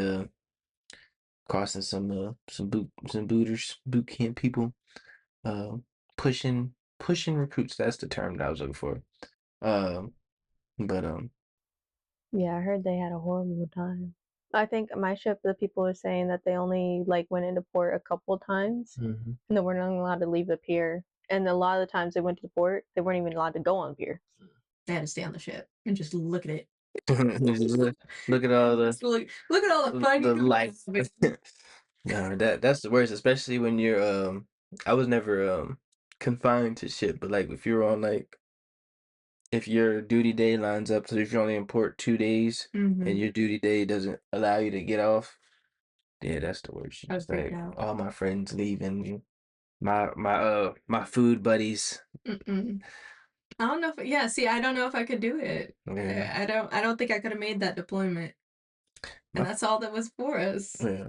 [SPEAKER 1] crossing some boot camp people, uh, pushing recruits. That's the term that I was looking for. Um, but
[SPEAKER 4] Yeah, I heard they had a horrible time. I think my ship, the people were saying that they only like went into port a couple times,
[SPEAKER 1] mhm.
[SPEAKER 4] and they weren't allowed to leave the pier. And a lot of the times they went to the port, they weren't even allowed to go on the pier.
[SPEAKER 3] They had to stay on the ship and just look at it.
[SPEAKER 1] Just look at all
[SPEAKER 3] Just look at all the fun
[SPEAKER 1] the
[SPEAKER 3] you can
[SPEAKER 1] life.
[SPEAKER 3] have.
[SPEAKER 1] No, that's the worst, especially when you're I was never confined to ship, but like if your duty day lines up, so if you're only in port 2 days and
[SPEAKER 3] Mhm.
[SPEAKER 1] your duty day doesn't allow you to get off, yeah, that's the worst.
[SPEAKER 3] I
[SPEAKER 1] Just
[SPEAKER 3] freaked
[SPEAKER 1] like
[SPEAKER 3] out.
[SPEAKER 1] all my friends leaving, my food buddies.
[SPEAKER 3] Mm-mm. I don't know if yeah. See, I don't know if I could do it.
[SPEAKER 1] Yeah,
[SPEAKER 3] I don't think I could have made that deployment, and
[SPEAKER 1] my
[SPEAKER 3] that's all that was for us.
[SPEAKER 1] yeah,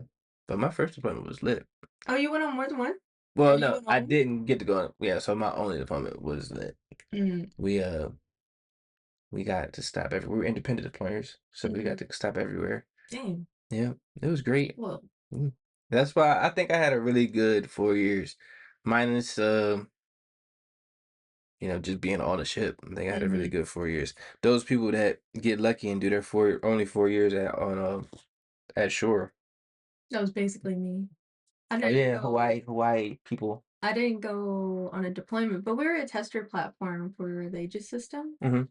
[SPEAKER 1] but my first deployment was lit.
[SPEAKER 3] Oh, you went on more than one, or
[SPEAKER 1] Well,
[SPEAKER 3] you
[SPEAKER 1] no,
[SPEAKER 3] went
[SPEAKER 1] I
[SPEAKER 3] on?
[SPEAKER 1] didn't get to go on. Yeah, so my only deployment was lit.
[SPEAKER 3] Mm.
[SPEAKER 1] We we got to stop every. We were independent deployers, so we got
[SPEAKER 3] Mhm.
[SPEAKER 1] to stop everywhere.
[SPEAKER 3] Dang.
[SPEAKER 1] Yeah, it was great.
[SPEAKER 3] Well.
[SPEAKER 1] Mm. That's why I think I had a really good 4 years, minus just being on the ship. I think I had a really
[SPEAKER 3] Mhm.
[SPEAKER 1] good 4 years. Those people that get lucky and do their only 4 years at shore.
[SPEAKER 3] That was basically me. I
[SPEAKER 1] Oh
[SPEAKER 3] didn't
[SPEAKER 1] yeah,
[SPEAKER 3] go.
[SPEAKER 1] Hawaii people.
[SPEAKER 3] I didn't go on a deployment, but we were a tester platform for the Aegis system.
[SPEAKER 1] Hmm.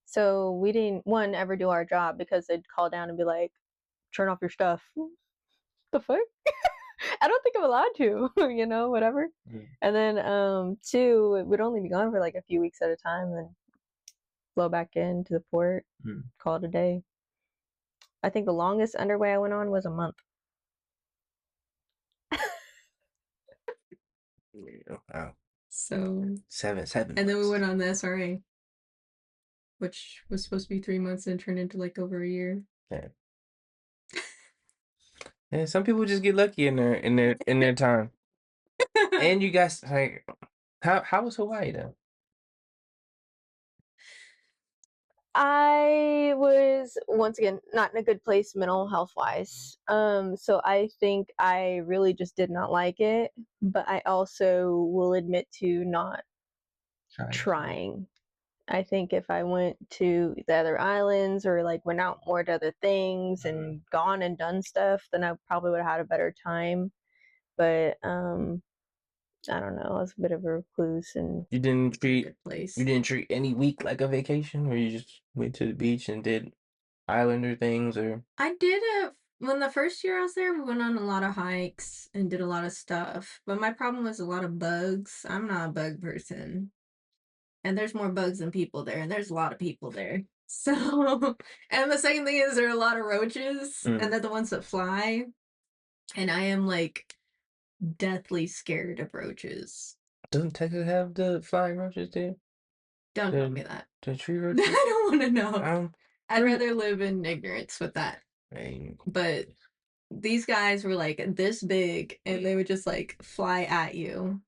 [SPEAKER 4] So we didn't one ever do our job because they'd call down and be like, "Turn off your stuff." The fuck? I don't think I'm allowed to, whatever. And then two, we'd only be gone for like a few weeks at a time, then blow back into the port,
[SPEAKER 1] Mm.
[SPEAKER 4] call it a day. I think the longest underway I went on was a month.
[SPEAKER 1] Wow.
[SPEAKER 3] So,
[SPEAKER 1] Seven
[SPEAKER 3] and then we
[SPEAKER 1] months.
[SPEAKER 3] went on the SRA, which was supposed to be 3 months and turned into like over a year.
[SPEAKER 1] Yeah. Yeah, some people just get lucky in their time. And you guys like how was Hawaii though?
[SPEAKER 4] I was once again not in a good place mental health wise. So I think I really just did not like it, but I also will admit to not trying. I think if I went to the other islands or like went out more to other things and gone and done stuff, then I probably would have had a better time. But I don't know, I was a bit of a recluse and
[SPEAKER 1] You didn't treat
[SPEAKER 3] Good place.
[SPEAKER 1] you didn't treat any week like a vacation, or you just went to the beach and did islander things, or
[SPEAKER 3] I did it when the first year I was there, we went on a lot of hikes and did a lot of stuff. But my problem was a lot of bugs. I'm not a bug person. And there's more bugs than people there, and there's a lot of people there. So, and the second thing is there are a lot of roaches, and they're the ones that fly. And I am like deathly scared of roaches.
[SPEAKER 1] doesn't Texas have the flying roaches there?
[SPEAKER 3] Don't tell me
[SPEAKER 1] The
[SPEAKER 3] that.
[SPEAKER 1] the tree
[SPEAKER 3] I
[SPEAKER 1] roaches?
[SPEAKER 3] don't want to know. I'd
[SPEAKER 1] Pretty-
[SPEAKER 3] rather live in ignorance with that.
[SPEAKER 1] Hey,
[SPEAKER 3] But these guys were like this big and they would just like fly at you.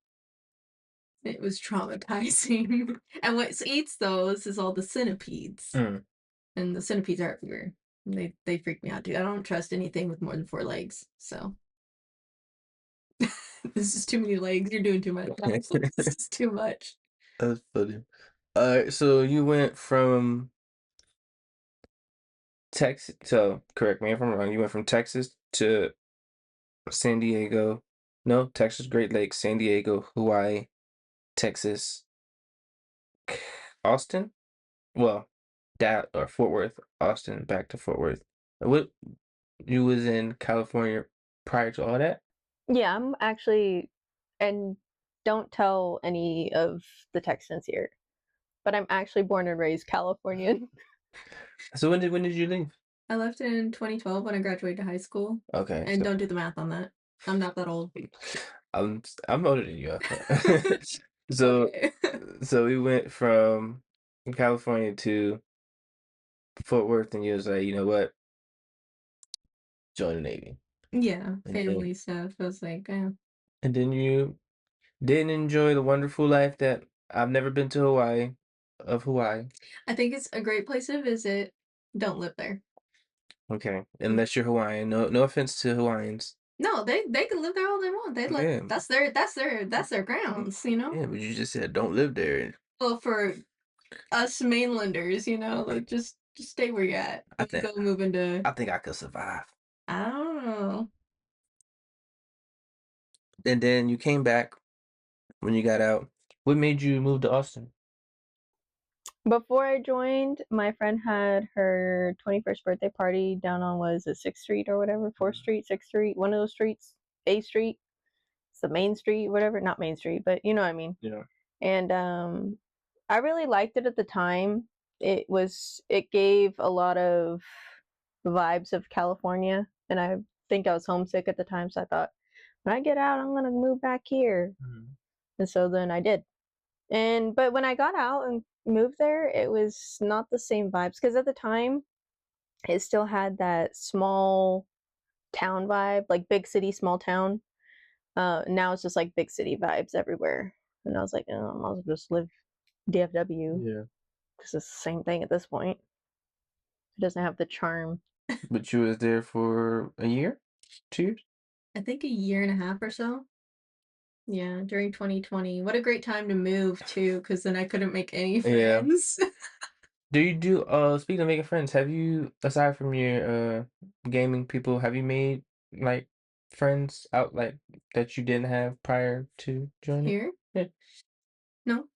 [SPEAKER 3] It was traumatizing. And what eats those is all the centipedes.
[SPEAKER 1] Mm.
[SPEAKER 3] And the centipedes are everywhere. They freak me out, dude. I don't trust anything with more than 4 legs. So this is too many legs. You're doing too much. This is too much.
[SPEAKER 1] That's funny. Alright, so you went from Texas, so correct me if I'm wrong, you went from Texas to San Diego. No, Texas, Great Lakes, San Diego, Hawaii, Texas, Austin? Well, that or Fort Worth, Austin, back to Fort Worth. What you was in California prior to all that?
[SPEAKER 4] Yeah, I'm actually, and don't tell any of the Texans here, but I'm actually born and raised Californian.
[SPEAKER 1] So when did you leave?
[SPEAKER 3] I left in 2012 when I graduated high school.
[SPEAKER 1] Okay,
[SPEAKER 3] And
[SPEAKER 1] so
[SPEAKER 3] don't do the math on that. I'm not that old.
[SPEAKER 1] I'm older than you. So
[SPEAKER 3] Okay.
[SPEAKER 1] so we went from California to Fort Worth, and you was like, you know what? Join the Navy.
[SPEAKER 3] Yeah,
[SPEAKER 1] And then
[SPEAKER 3] family stuff. I was like,
[SPEAKER 1] and then you didn't enjoy the wonderful life that I've never been to Hawaii.
[SPEAKER 3] I think it's a great place to visit. Don't live there.
[SPEAKER 1] Okay. Unless you're Hawaiian. No offense to Hawaiians.
[SPEAKER 3] No, they can live there all they want. They like
[SPEAKER 1] Yeah.
[SPEAKER 3] that's their grounds, you know?
[SPEAKER 1] Yeah, but you just said don't live there.
[SPEAKER 3] Well, for us mainlanders, like just stay where you're at.
[SPEAKER 1] I
[SPEAKER 3] Don't
[SPEAKER 1] think
[SPEAKER 3] go move into
[SPEAKER 1] I think I could survive.
[SPEAKER 3] I don't know.
[SPEAKER 1] And then you came back when you got out. What made you move to Austin?
[SPEAKER 4] Before I joined, my friend had her 21st birthday party down on, was it 6th Street or whatever? 4th Street, 6th Street, one of those streets, A Street. It's the main street, whatever. Not Main Street, but you know what I mean.
[SPEAKER 1] Yeah.
[SPEAKER 4] And I really liked it at the time. It gave a lot of vibes of California, and I think I was homesick at the time, so I thought when I get out, I'm gonna move back here.
[SPEAKER 1] Mhm.
[SPEAKER 4] And so then I did. But when I got out and moved there, it was not the same vibes, because at the time it still had that small town vibe, like big city, small town. Now it's just like big city vibes everywhere. And I was like, oh, I might as well just live DFW,
[SPEAKER 1] Yeah.
[SPEAKER 4] because it's the same thing at this point. It doesn't have the charm.
[SPEAKER 1] But you was there for a year? 2 years?
[SPEAKER 3] I think a year and a half or so. Yeah, during 2020. What a great time to move too, because then I couldn't make any
[SPEAKER 1] Yeah.
[SPEAKER 3] friends.
[SPEAKER 1] Do you do speaking of making friends, have you aside from your gaming people, have you made like friends out like that you didn't have prior to joining?
[SPEAKER 3] Here?
[SPEAKER 1] Yeah.
[SPEAKER 3] No.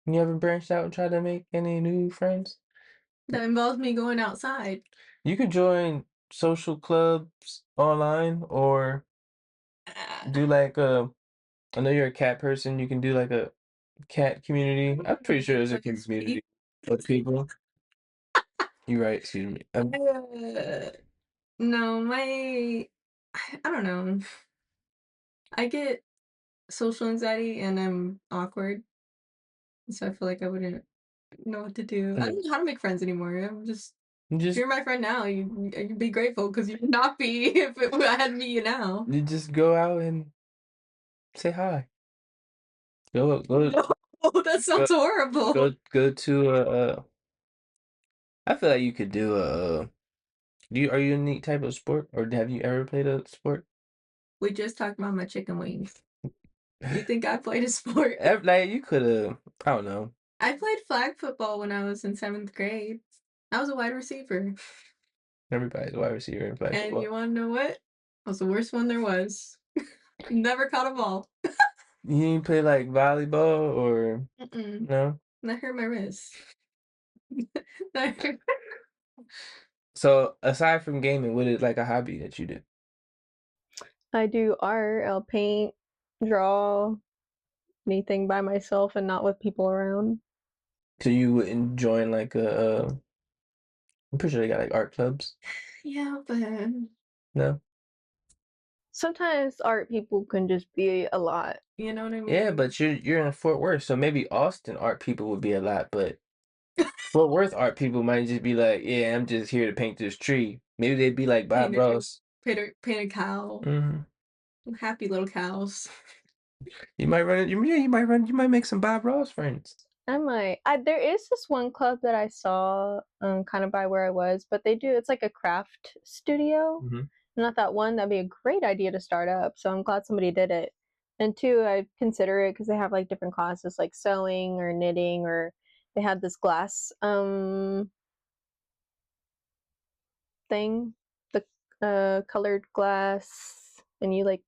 [SPEAKER 1] You ever branched out and tried to make any new friends?
[SPEAKER 3] That involves me going outside.
[SPEAKER 1] You could join social clubs online or do like I know you're a cat person, you can do like a cat community. I'm pretty sure there's a
[SPEAKER 3] Fucking
[SPEAKER 1] community
[SPEAKER 3] sweet.
[SPEAKER 1] of people. You're right, excuse me.
[SPEAKER 3] No, I don't know. I get social anxiety and I'm awkward, so I feel like I wouldn't know what to do. I
[SPEAKER 1] Yeah.
[SPEAKER 3] don't know how to make friends anymore. If
[SPEAKER 1] Just
[SPEAKER 3] you're my friend now, you'd be grateful because you would not be if I had me you now.
[SPEAKER 1] you just go out and say hi. Go
[SPEAKER 3] No, that
[SPEAKER 1] go
[SPEAKER 3] sounds horrible.
[SPEAKER 1] go to I feel like you could do are you a neat type of sport or have you ever played a sport?
[SPEAKER 3] We just talked about my chicken wings. You think I played a sport?
[SPEAKER 1] Like you could have, I don't know.
[SPEAKER 3] I played flag football when I was in 7th grade. I was a wide receiver.
[SPEAKER 1] Everybody's a wide receiver in flag
[SPEAKER 3] And
[SPEAKER 1] football.
[SPEAKER 3] you want to know what? I was the worst one there was. Never caught a ball.
[SPEAKER 1] You didn't play like volleyball or
[SPEAKER 3] Mm-mm.
[SPEAKER 1] no?
[SPEAKER 3] That hurt my wrist. That hurt-
[SPEAKER 1] So aside from gaming, what is like a hobby that you do?
[SPEAKER 4] I do art. I'll paint, draw, anything by myself and not with people around.
[SPEAKER 1] So you would join like I'm pretty sure they got like art clubs.
[SPEAKER 3] yeah, but
[SPEAKER 1] No?
[SPEAKER 4] Sometimes art people can just be a lot.
[SPEAKER 3] you know what I mean?
[SPEAKER 1] Yeah, but you're in Fort Worth, so maybe Austin art people would be a lot, but Fort Worth art people might just be like, yeah, I'm just here to paint this tree. Maybe they'd be like Bob
[SPEAKER 3] Paint a,
[SPEAKER 1] Ross.
[SPEAKER 3] paint a cow.
[SPEAKER 1] Hmm.
[SPEAKER 3] Happy little cows.
[SPEAKER 1] You might run. You might run. You might make some Bob Ross friends.
[SPEAKER 4] I might. There is this one club that I saw, kind of by where I was, but it's like a craft studio.
[SPEAKER 1] Mhm.
[SPEAKER 4] And I thought, one, that'd be a great idea to start up. So I'm glad somebody did it. And two, I consider it because they have like different classes like sewing or knitting, or they had this glass thing, the colored glass, and you like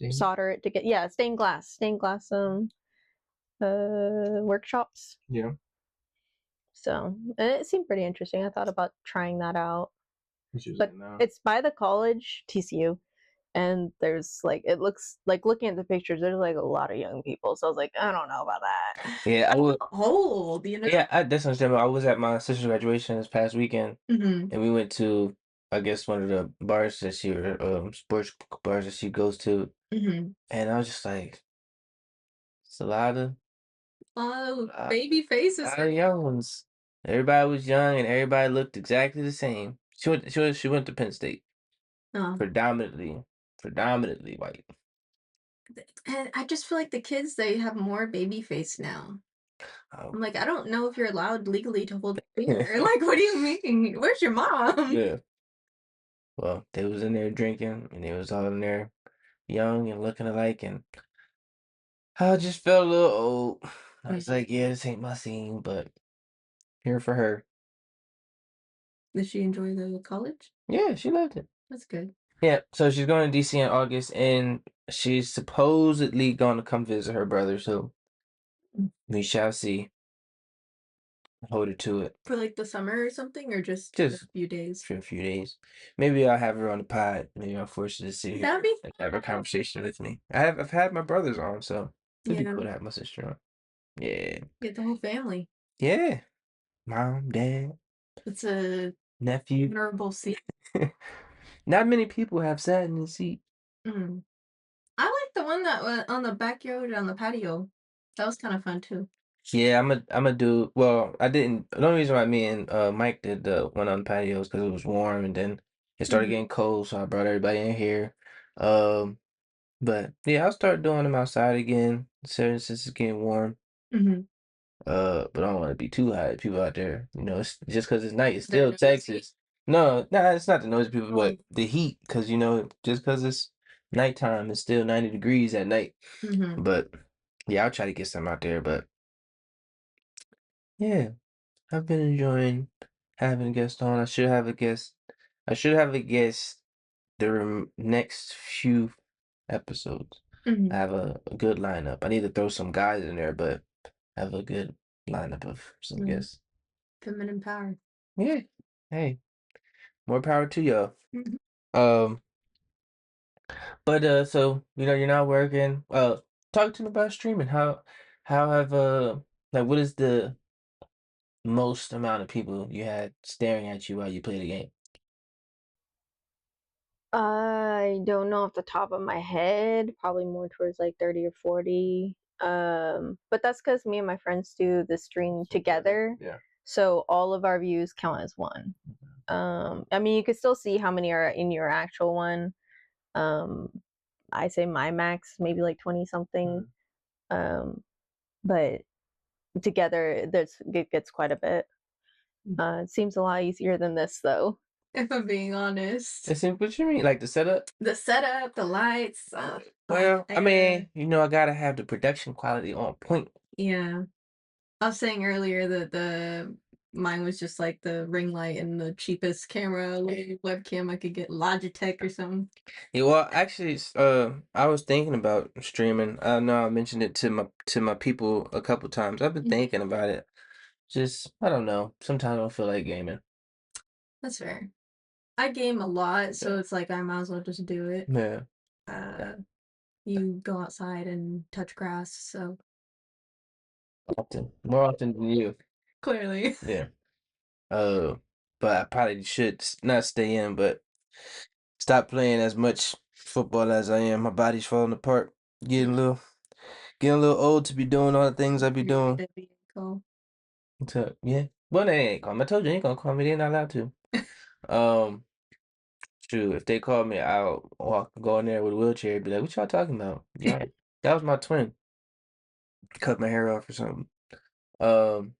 [SPEAKER 4] solder it to get, yeah, stained glass workshops.
[SPEAKER 1] Yeah.
[SPEAKER 4] So, and it seemed pretty interesting. I thought about trying that out.
[SPEAKER 1] She was
[SPEAKER 4] But
[SPEAKER 1] like, no.
[SPEAKER 4] it's by the college, TCU, and there's like, it looks like, looking at the pictures, there's like a lot of young people. So I was like, I don't know about that.
[SPEAKER 1] Yeah, I would.
[SPEAKER 3] Old, you know?
[SPEAKER 1] Yeah, that's understandable. I was at my sister's graduation this past weekend,
[SPEAKER 3] Mm-hmm.
[SPEAKER 1] and we went to, I guess, one of the bars that she or sports bars that she goes to,
[SPEAKER 3] Mm-hmm.
[SPEAKER 1] and I was just like, it's a lot of
[SPEAKER 3] Oh,
[SPEAKER 1] lot,
[SPEAKER 3] baby faces.
[SPEAKER 1] lot of young ones. Everybody was young, and everybody looked exactly the same. She went to Penn State,
[SPEAKER 3] Oh.
[SPEAKER 1] predominantly white.
[SPEAKER 3] And I just feel like the kids, they have more baby face now.
[SPEAKER 1] Um,
[SPEAKER 3] I'm like, I don't know if you're allowed legally to hold a beer. Like, what do you mean? Where's your mom?
[SPEAKER 1] yeah. Well, they was in there drinking, and they was all in there young and looking alike, and I just felt a little old. I was like, yeah, this ain't my scene, but here for her.
[SPEAKER 3] Did she enjoy the college?
[SPEAKER 1] Yeah, she loved it.
[SPEAKER 3] That's good.
[SPEAKER 1] Yeah, so she's going to DC in August, and she's supposedly going to come visit her brother, so we shall see. Hold her to it.
[SPEAKER 3] For like the summer or something, or just for a
[SPEAKER 1] Just
[SPEAKER 3] few days?
[SPEAKER 1] for a few days. Maybe I'll have her on the pod. Maybe I'll force her to sit here
[SPEAKER 3] That'd be
[SPEAKER 1] and have a conversation with me. I've had my brothers on, so it'd be
[SPEAKER 3] yeah.
[SPEAKER 1] cool to have my sister on. Yeah.
[SPEAKER 3] Get the whole family.
[SPEAKER 1] Yeah. Mom, dad,
[SPEAKER 3] It's a
[SPEAKER 1] nephew.
[SPEAKER 3] honorable seat.
[SPEAKER 1] Not many people have sat in the seat.
[SPEAKER 3] Mm. I like the one that went on the backyard on the patio. That was kind of fun too.
[SPEAKER 1] Yeah, I'm a do. Well, I didn't. The only reason why me and Mike did the one on the patio is because it was warm, and then it started getting cold, so I brought everybody in here. Um, but yeah, I'll start doing them outside again, since it's getting warm.
[SPEAKER 3] Mm-hmm.
[SPEAKER 1] But I don't want to be too hot. People out there, it's just because it's night. It's
[SPEAKER 3] They're
[SPEAKER 1] still
[SPEAKER 3] noisy.
[SPEAKER 1] Texas. No, nah, it's not the noise people,
[SPEAKER 3] Oh.
[SPEAKER 1] but the heat. Because just because it's nighttime, it's still 90 degrees at night.
[SPEAKER 3] Mm-hmm.
[SPEAKER 1] But yeah, I'll try to get some out there. But yeah, I've been enjoying having a guest on. I should have a guest. I should have a guest the next few episodes.
[SPEAKER 3] Mm-hmm.
[SPEAKER 1] I have a good lineup. I need to throw some guys in there, but I have a good lineup of some guests.
[SPEAKER 3] Feminine power.
[SPEAKER 1] Yeah. Hey, more power to y'all.
[SPEAKER 3] Mhm.
[SPEAKER 1] Um, but so you're not working. Talk to me about streaming. How have like what is the most amount of people you had staring at you while you play the game?
[SPEAKER 4] I don't know off the top of my head, probably more towards like 30 or 40. But that's because me and my friends do the stream together.
[SPEAKER 1] Yeah.
[SPEAKER 4] So all of our views count as one. I mean, you can still see how many are in your actual one. Um, I say my max, maybe like 20 something. But together, it gets quite a bit. It seems a lot easier than this, though.
[SPEAKER 3] If I'm being honest.
[SPEAKER 1] What you mean? Like the setup?
[SPEAKER 3] The setup, the lights.
[SPEAKER 1] Well, I
[SPEAKER 3] there.
[SPEAKER 1] mean, I gotta have the production quality on point.
[SPEAKER 3] Yeah. I was saying earlier that mine was just like the ring light and the cheapest camera, like webcam I could get, Logitech or something.
[SPEAKER 1] Yeah, well, actually, I was thinking about streaming. I know I mentioned it to my people a couple times. I've been thinking about it. Just, I don't know. Sometimes I don't feel like gaming.
[SPEAKER 3] That's fair. I game a lot, so it's like I might as well just do it.
[SPEAKER 1] Yeah.
[SPEAKER 3] You go outside and touch grass, so
[SPEAKER 1] More often than you.
[SPEAKER 3] clearly.
[SPEAKER 1] Yeah. But I probably should not stay in, but stop playing as much football as I am. My body's falling apart. Getting a little old to be doing all the things I be doing. So, yeah. Well, they ain't call me. I told you they ain't gonna call me. They're not allowed to. Um, True. If they call me, I'll go in there with a wheelchair and be like, "What y'all talking about?" Yeah. That was my twin. Cut my hair off or something. Um,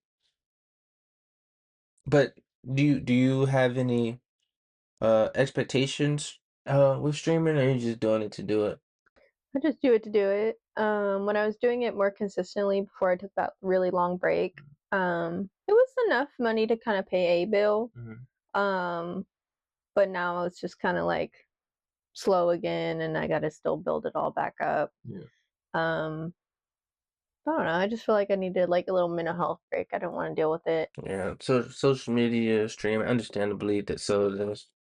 [SPEAKER 1] but do you have any expectations with streaming, or are you just doing it to do it?
[SPEAKER 4] I just do it to do it. When I was doing it more consistently before I took that really long break, it was enough money to kind of pay a bill. Um, but now it's just kind of like slow again, and I got to still build it all back up.
[SPEAKER 1] Yeah.
[SPEAKER 4] Um, I don't know. I just feel like I needed like a little mental health break. I don't want to deal with it.
[SPEAKER 1] Yeah, so social media streaming, understandably, that so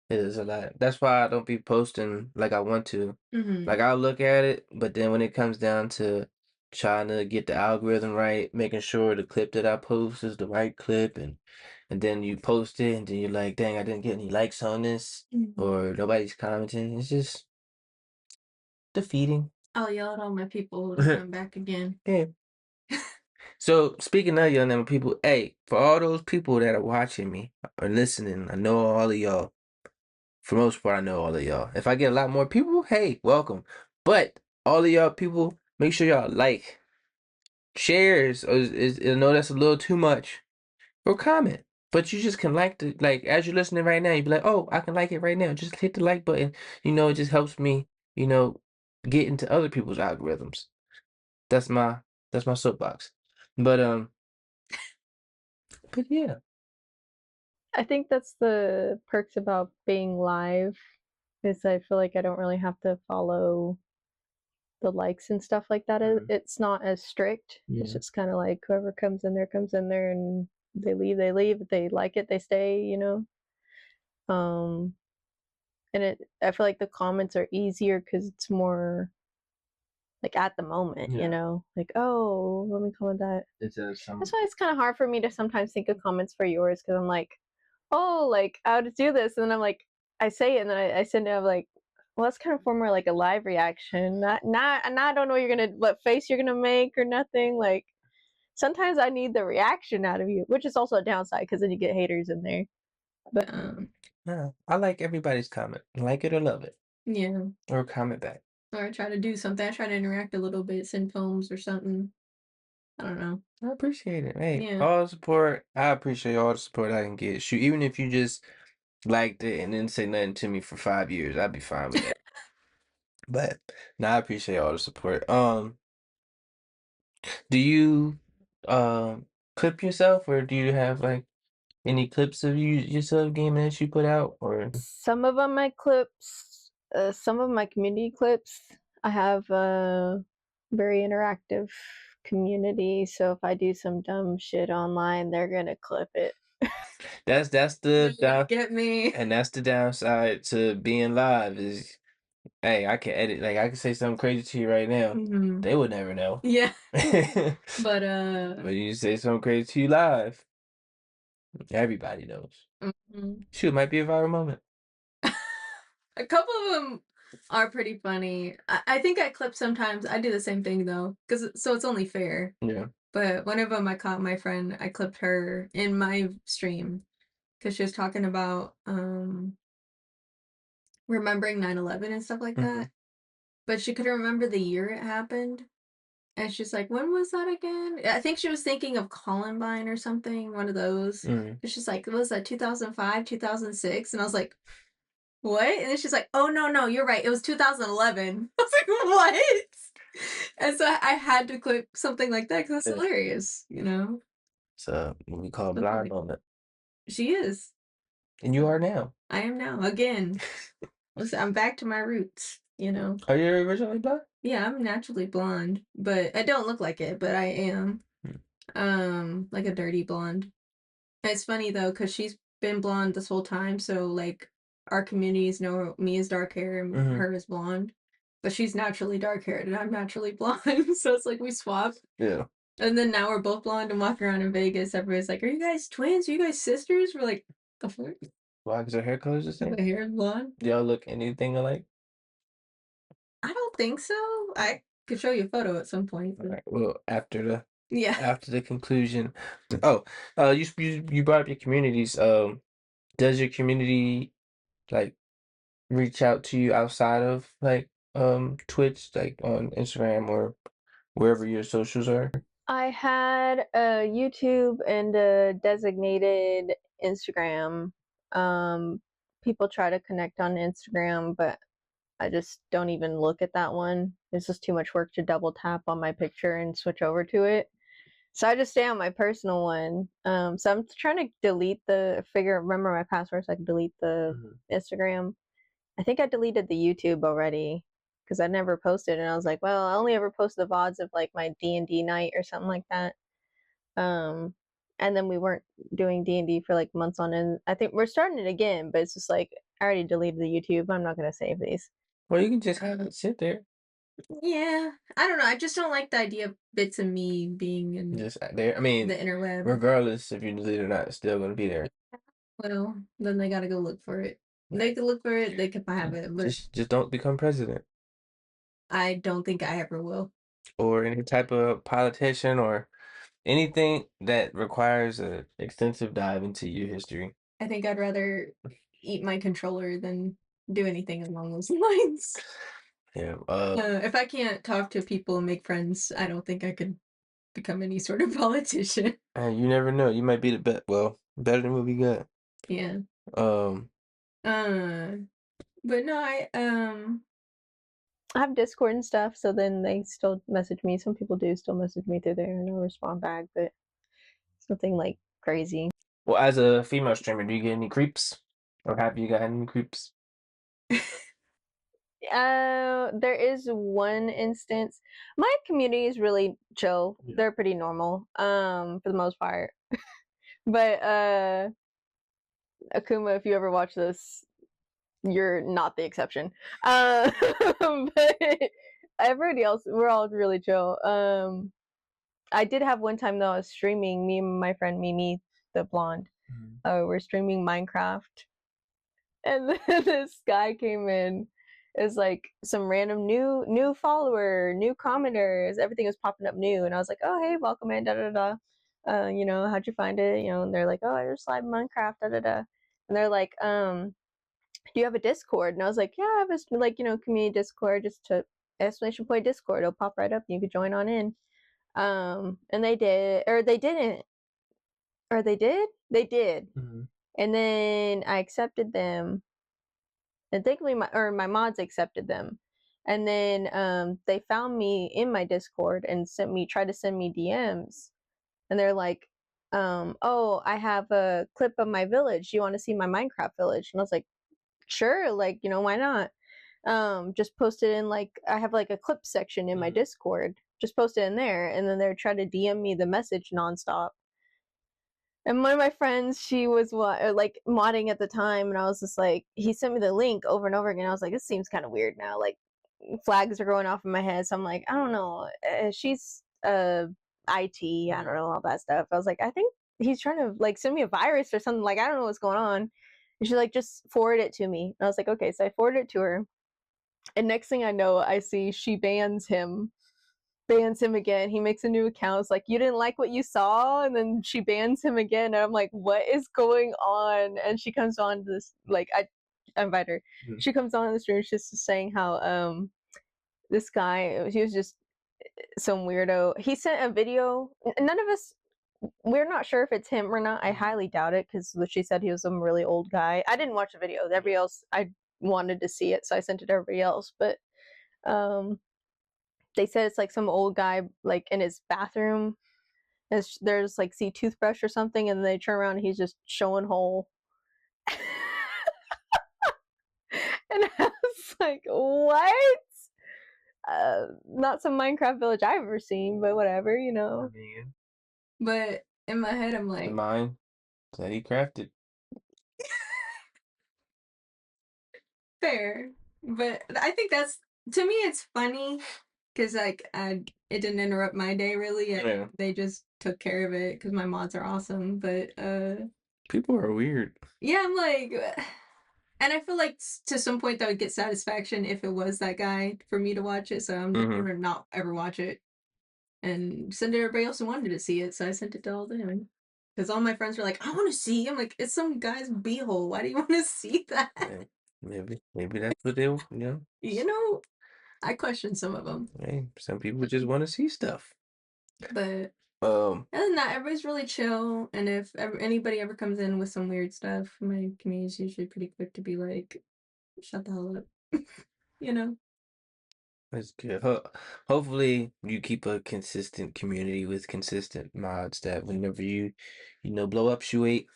[SPEAKER 1] it is a lot. That's why I don't be posting like I want to.
[SPEAKER 3] Mm-hmm.
[SPEAKER 1] Like I'll look at it, but then when it comes down to trying to get the algorithm right, making sure the clip that I post is the right clip, and then you post it, and then you're like, dang, I didn't get any likes on this,
[SPEAKER 3] Mm-hmm.
[SPEAKER 1] or nobody's commenting. It's just defeating.
[SPEAKER 3] I'll yell at all my people to come back again.
[SPEAKER 1] Yeah. So speaking of young people, hey, for all those people that are watching me or listening, I know all of y'all. For most part, I know all of y'all. If I get a lot more people, hey, welcome. But all of y'all people, make sure y'all like, shares. I know that's a little too much, or comment. But you just can like the like as you're listening right now. You be like, oh, I can like it right now. Just hit the like button. It just helps me. Get into other people's algorithms. That's my soapbox. But but yeah.
[SPEAKER 4] I think that's the perks about being live, is I feel like I don't really have to follow the likes and stuff like that. It's not as strict. It's
[SPEAKER 1] Yeah.
[SPEAKER 4] just kind of like whoever comes in there, and they leave, they leave. If they like it, they stay, you know. Um, and I feel like the comments are easier because it's more like at the moment, you
[SPEAKER 1] Yeah.
[SPEAKER 4] know, like, oh, let me comment that.
[SPEAKER 1] It's
[SPEAKER 4] That's why it's kind of hard for me to sometimes think of comments for yours, because I'm like, oh, like I would do this, and then I'm like, I say it, and then I send it. I'm like, well, that's kind of for more like a live reaction. Not I don't know what face you're gonna make or nothing. Like sometimes I need the reaction out of you, which is also a downside because then you get haters in there. But
[SPEAKER 1] No, I like everybody's comment. Like it or love it.
[SPEAKER 3] Yeah.
[SPEAKER 1] Or comment back.
[SPEAKER 3] Or I try to do something. I try to interact a little bit, send poems or something. I don't know.
[SPEAKER 1] I appreciate it. Hey,
[SPEAKER 3] Yeah.
[SPEAKER 1] all the support. I appreciate all the support I can get. Shoot, even if you just liked it and didn't say nothing to me for 5 years, I'd be fine with that. But no, I appreciate all the support. Do you clip yourself, or do you have like any clips of yourself gaming that you put out, or
[SPEAKER 4] some of them my clips, some of my community clips, I have a very interactive community. So if I do some dumb shit online, they're gonna clip it.
[SPEAKER 1] that's
[SPEAKER 3] They're
[SPEAKER 1] the
[SPEAKER 3] gonna
[SPEAKER 1] down
[SPEAKER 3] get me.
[SPEAKER 1] and that's the downside to being live is, hey, I can edit, like I can say something crazy to you right now.
[SPEAKER 3] Mm-hmm.
[SPEAKER 1] They would never know.
[SPEAKER 3] Yeah.
[SPEAKER 1] But
[SPEAKER 3] But
[SPEAKER 1] you say something crazy to you live, everybody knows.
[SPEAKER 3] mhm.
[SPEAKER 1] Shoot, might be a viral moment.
[SPEAKER 3] A couple of them are pretty funny. I think I clip sometimes. I do the same thing though, so it's only fair.
[SPEAKER 1] Yeah.
[SPEAKER 3] But one of them, I caught my friend. I clipped her in my stream because she was talking about remembering 9/11 and stuff like
[SPEAKER 1] Hmm.
[SPEAKER 3] that. But she couldn't remember the year it happened. And she's like, when was that again? I think she was thinking of Columbine or something, one of those.
[SPEAKER 1] Mm.
[SPEAKER 3] And she's like, was that 2005, 2006? And I was like, what? And then she's like, oh, no, no, you're right. It was 2011. I was like, what? And so I had to click something like that because that's
[SPEAKER 1] Yeah.
[SPEAKER 3] hilarious, you know?
[SPEAKER 1] It's what we call a
[SPEAKER 3] So
[SPEAKER 1] blind
[SPEAKER 3] funny.
[SPEAKER 1] moment.
[SPEAKER 3] She is.
[SPEAKER 1] And you are now.
[SPEAKER 3] I am now. Again. Listen, I'm back to my roots, you know?
[SPEAKER 1] Are you originally blind?
[SPEAKER 3] Yeah, I'm naturally blonde, but I don't look like it, but I am. Like a dirty blonde. It's funny though, because she's been blonde this whole time, so like our communities know me as dark hair and
[SPEAKER 1] Mm-hmm.
[SPEAKER 3] her as blonde. But she's naturally dark haired and I'm naturally blonde. So it's like we swap.
[SPEAKER 1] Yeah.
[SPEAKER 3] And then now we're both blonde and walking around in Vegas. Everybody's like, are you guys twins? Are you guys sisters? We're like, the fuck?
[SPEAKER 1] Why? Because her hair color is the
[SPEAKER 3] The
[SPEAKER 1] same?
[SPEAKER 3] hair is blonde?
[SPEAKER 1] Do y'all look anything alike?
[SPEAKER 3] I don't think so. I could show you a photo at some point.
[SPEAKER 1] All right. Well,
[SPEAKER 3] Yeah.
[SPEAKER 1] after the conclusion. Oh, you brought up your communities. Does your community like reach out to you outside of like Twitch, like on Instagram or wherever your socials are?
[SPEAKER 4] I had a YouTube and a designated Instagram. People try to connect on Instagram, but I just don't even look at that one. It's just too much work to double tap on my picture and switch over to it. So I just stay on my personal one. So I'm trying to remember my password so I can delete the Instagram. I think I deleted the YouTube already because I never posted, and I was like, well, I only ever post the VODs of like my D&D night or something like that. And then we weren't doing D&D for like months on end. I think we're starting it again, but it's just like I already deleted the YouTube. I'm not gonna save these.
[SPEAKER 1] Well, you can just have it sit there.
[SPEAKER 3] Yeah, I don't know. I just don't like the idea of bits of me being in
[SPEAKER 1] Just there. I mean,
[SPEAKER 3] the interweb.
[SPEAKER 1] regardless if you delete it or not, it's still gonna be there.
[SPEAKER 3] Well, then they gotta go look for it. They could look for it. They could have it, but
[SPEAKER 1] Just don't become president
[SPEAKER 3] I don't think I ever will.
[SPEAKER 1] or any type of politician or anything that requires an extensive dive into your history.
[SPEAKER 3] I think I'd rather eat my controller than do anything along those lines.
[SPEAKER 1] Yeah.
[SPEAKER 3] If I can't talk to people and make friends, I don't think I could become any sort of politician.
[SPEAKER 1] You never know. You might be the best. Well, better than what we got.
[SPEAKER 3] Yeah.
[SPEAKER 1] Um.
[SPEAKER 3] But no,
[SPEAKER 4] I have Discord and stuff, so then they still message me. Some people do still message me through there, and I'll respond back, but it's nothing like crazy.
[SPEAKER 1] Well, as a female streamer, do you get any creeps, or have you gotten any creeps?
[SPEAKER 4] There is one instance. My community is really chill.
[SPEAKER 1] Yeah.
[SPEAKER 4] They're pretty normal, for the most part. But Akuma, if you ever watch this, you're not the exception. But everybody else, we're all really chill. I did have one time though, I was streaming, me and my friend Mimi, the blonde, we're streaming Minecraft, and then this guy came in. It's like some random new follower, new commenters, everything was popping up new, and I was like, oh hey, welcome in, da da da. How'd you find it? And they're like, oh, I just live Minecraft, da da da. And they're like, do you have a Discord? And I was like, yeah, I have a community Discord, just to exclamation point Discord. It'll pop right up and you could join on in. And they did, or they didn't, or they did? They did. And then I accepted them. And thankfully my mods accepted them. And then they found me in my Discord and tried to send me DMs. And they're like, oh, I have a clip of my village. You want to see my Minecraft village? And I was like, sure, like, why not? Just post it in, like, I have like a clip section in my Discord. Just post it in there, and then they're trying to DM me the message nonstop. And one of my friends, she was like modding at the time, and I was just like, he sent me the link over and over again. I was like, this seems kind of weird now. Like, flags are going off in my head, so I'm like, I don't know. She's IT, I don't know, all that stuff. I was like, I think he's trying to like send me a virus or something. Like, I don't know what's going on. And she's like, just forward it to me. And I was like, okay. So I forwarded it to her. And next thing I know, I see she bans him again. He makes a new account. It's like, you didn't like what you saw? And then she bans him again. And I'm like, what is going on? And she comes on to this, like, I invite her. She comes on the stream. She's just saying how this guy, he was just some weirdo. He sent a video. None of us, we're not sure if it's him or not. I highly doubt it, because she said he was some really old guy. I didn't watch the video. Everybody else, I wanted to see it, so I sent it to everybody else. But they said it's like some old guy, like in his bathroom. There's like see toothbrush or something, and they turn around and he's just showing hole. And I was like, what? Not some Minecraft village I've ever seen, but whatever,
[SPEAKER 3] But in my head, I'm like,
[SPEAKER 1] Mine that he crafted.
[SPEAKER 3] fair. But I think that's, to me, it's funny because like it didn't interrupt my day really.
[SPEAKER 1] Yeah.
[SPEAKER 3] They just took care of it because my mods are awesome. But
[SPEAKER 1] people are weird.
[SPEAKER 3] Yeah, I'm like, and I feel like to some point that would get satisfaction if it was that guy for me to watch it. So I'm just gonna not ever watch it and send it to everybody else who wanted to see it. So I sent it to all them. Because all my friends were like, I want to see. I'm like, it's some guy's beehole. Why do you want to see that?
[SPEAKER 1] Yeah, maybe that's what they,
[SPEAKER 3] You know? I question some of them.
[SPEAKER 1] Hey, some people just want to see stuff.
[SPEAKER 3] But
[SPEAKER 1] Um,
[SPEAKER 3] other than that, everybody's really chill. And if anybody ever comes in with some weird stuff, my community's usually pretty quick to be like, shut the hell up. You know?
[SPEAKER 1] that's good. Hopefully, you keep a consistent community with consistent mods that whenever blow up, shoot.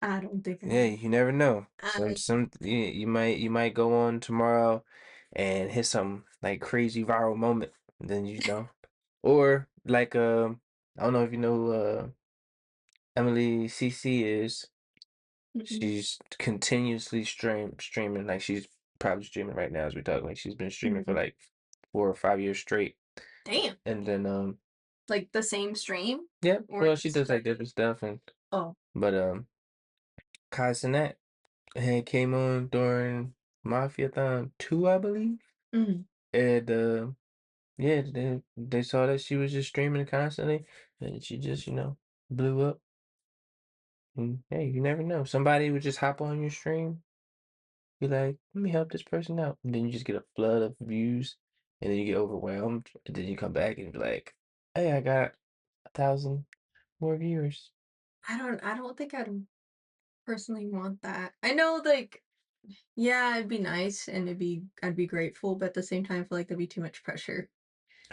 [SPEAKER 3] I don't think I
[SPEAKER 1] Yeah, you never know.
[SPEAKER 3] I
[SPEAKER 1] You might go on tomorrow and hit some like crazy viral moment. And then or like I don't know if you know Emily CC is.
[SPEAKER 3] mm-mm,
[SPEAKER 1] She's continuously streaming like she's probably streaming right now as we talk. Like she's been streaming for
[SPEAKER 3] mm-mm.
[SPEAKER 1] like 4 or 5 years straight.
[SPEAKER 3] Damn.
[SPEAKER 1] And then
[SPEAKER 3] Like the same stream?
[SPEAKER 1] yeah,
[SPEAKER 3] Or
[SPEAKER 1] well she
[SPEAKER 3] just
[SPEAKER 1] does like
[SPEAKER 3] like
[SPEAKER 1] different stuff
[SPEAKER 3] oh.
[SPEAKER 1] but Kai Cenat had came on during Mafia-thon 2, I believe.
[SPEAKER 3] Mm.
[SPEAKER 1] And yeah, they saw that she was just streaming constantly, and she just blew up. And hey, you never know. Somebody would just hop on your stream, be like, "Let me help this person out," and then you just get a flood of views, and then you get overwhelmed, and then you come back and be like, "Hey, I got 1,000 more viewers."
[SPEAKER 3] I don't think I'd personally want that. I know like yeah, it'd be nice and I'd be grateful, but at the same time I feel like that'd be too much pressure.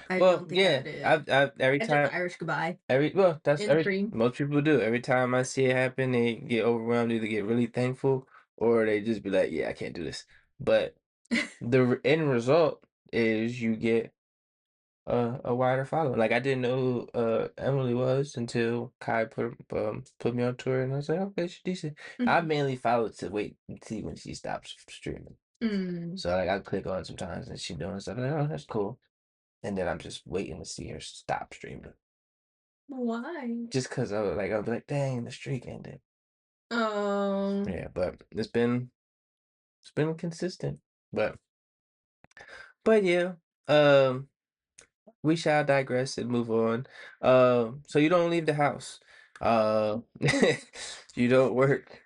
[SPEAKER 3] I
[SPEAKER 1] Well,
[SPEAKER 3] don't think
[SPEAKER 1] yeah, I've every
[SPEAKER 3] I'd just
[SPEAKER 1] time.
[SPEAKER 3] Irish goodbye
[SPEAKER 1] That's
[SPEAKER 3] in
[SPEAKER 1] every
[SPEAKER 3] stream.
[SPEAKER 1] most people do. Every time I see it happen, they get overwhelmed, either get really thankful or they just be like, "Yeah, I can't do this." But the end result is you get a wider following. Like I didn't know who Emily was until Kai put me on tour, and I was like, "Okay, she's decent." I
[SPEAKER 3] Mhm.
[SPEAKER 1] mainly followed to wait and see when she stops streaming.
[SPEAKER 3] Mm.
[SPEAKER 1] So like I click on sometimes and she doing stuff. Like, oh, that's cool. And then I'm just waiting to see her stop streaming.
[SPEAKER 3] Why?
[SPEAKER 1] Just because I'll be like, dang, the streak ended.
[SPEAKER 3] Um,
[SPEAKER 1] Yeah, but it's been consistent. But yeah, um, we shall digress and move on. So you don't leave the house. Uh, you don't work.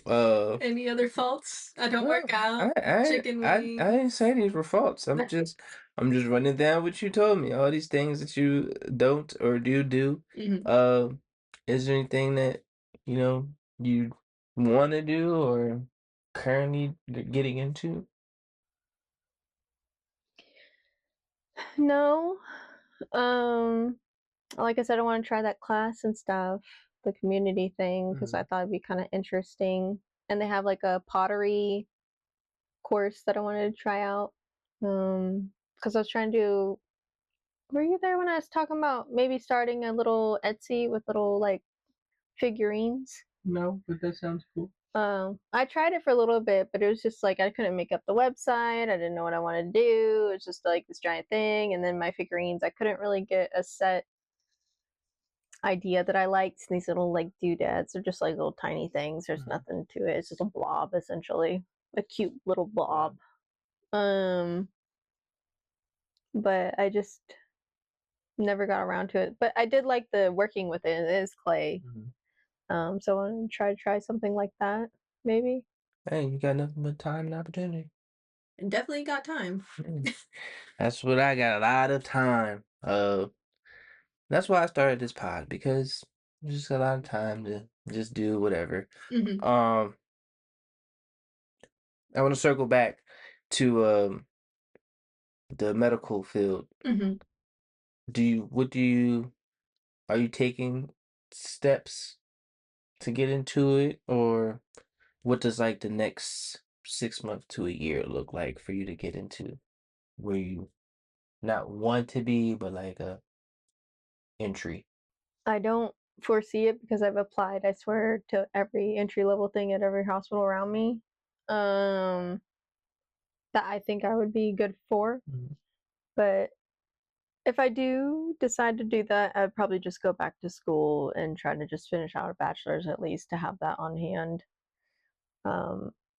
[SPEAKER 1] Uh,
[SPEAKER 3] any other faults? I don't
[SPEAKER 1] no,
[SPEAKER 3] work out.
[SPEAKER 1] I I
[SPEAKER 3] Chicken
[SPEAKER 1] I
[SPEAKER 3] wing.
[SPEAKER 1] didn't say these were faults. I'm just running down what you told me. All these things that you don't or do.
[SPEAKER 3] Mhm.
[SPEAKER 1] Uh, is there anything that you know you want to do or currently getting into?
[SPEAKER 4] No. Um, like I said, I want to try that class and stuff, the community thing, because I
[SPEAKER 1] Mhm.
[SPEAKER 4] thought it'd be kind of interesting. And they have like a pottery course that I wanted to try out. Because I was trying to do. Were you there when I was talking about maybe starting a little Etsy with little like figurines?
[SPEAKER 1] No, but that sounds cool.
[SPEAKER 4] I tried it for a little bit, but it was just like I couldn't make up the website. I didn't know what I wanted to do. It's just like this giant thing, and then my figurines, I couldn't really get a set idea that I liked. These little like doodads, they're just like little tiny things. There's
[SPEAKER 1] Mhm.
[SPEAKER 4] nothing to it. It's just a blob essentially, a cute little blob. Um, but I just never got around to it. But I did like the working with it. It is clay.
[SPEAKER 1] Mhm.
[SPEAKER 4] So I want to try something like that, maybe.
[SPEAKER 1] Hey, you got nothing but time and opportunity.
[SPEAKER 3] Definitely got time.
[SPEAKER 1] Mm. That's what I got, a lot of time. That's why I started this pod because there's just a lot of time to just do whatever.
[SPEAKER 3] Mhm.
[SPEAKER 1] Um, I want to circle back to the medical field.
[SPEAKER 3] Mhm.
[SPEAKER 1] What do you are you taking steps to get into it, or what does like the next 6 months to a year look like for you to get into where you not want to be, but like a entry?
[SPEAKER 4] I don't foresee it because I've applied, I swear, to every entry level thing at every hospital around me. Um, that I think I would be good for.
[SPEAKER 1] Mhm.
[SPEAKER 4] But if I do decide to do that, I'd probably just go back to school and try to just finish out a bachelor's at least to have that on hand.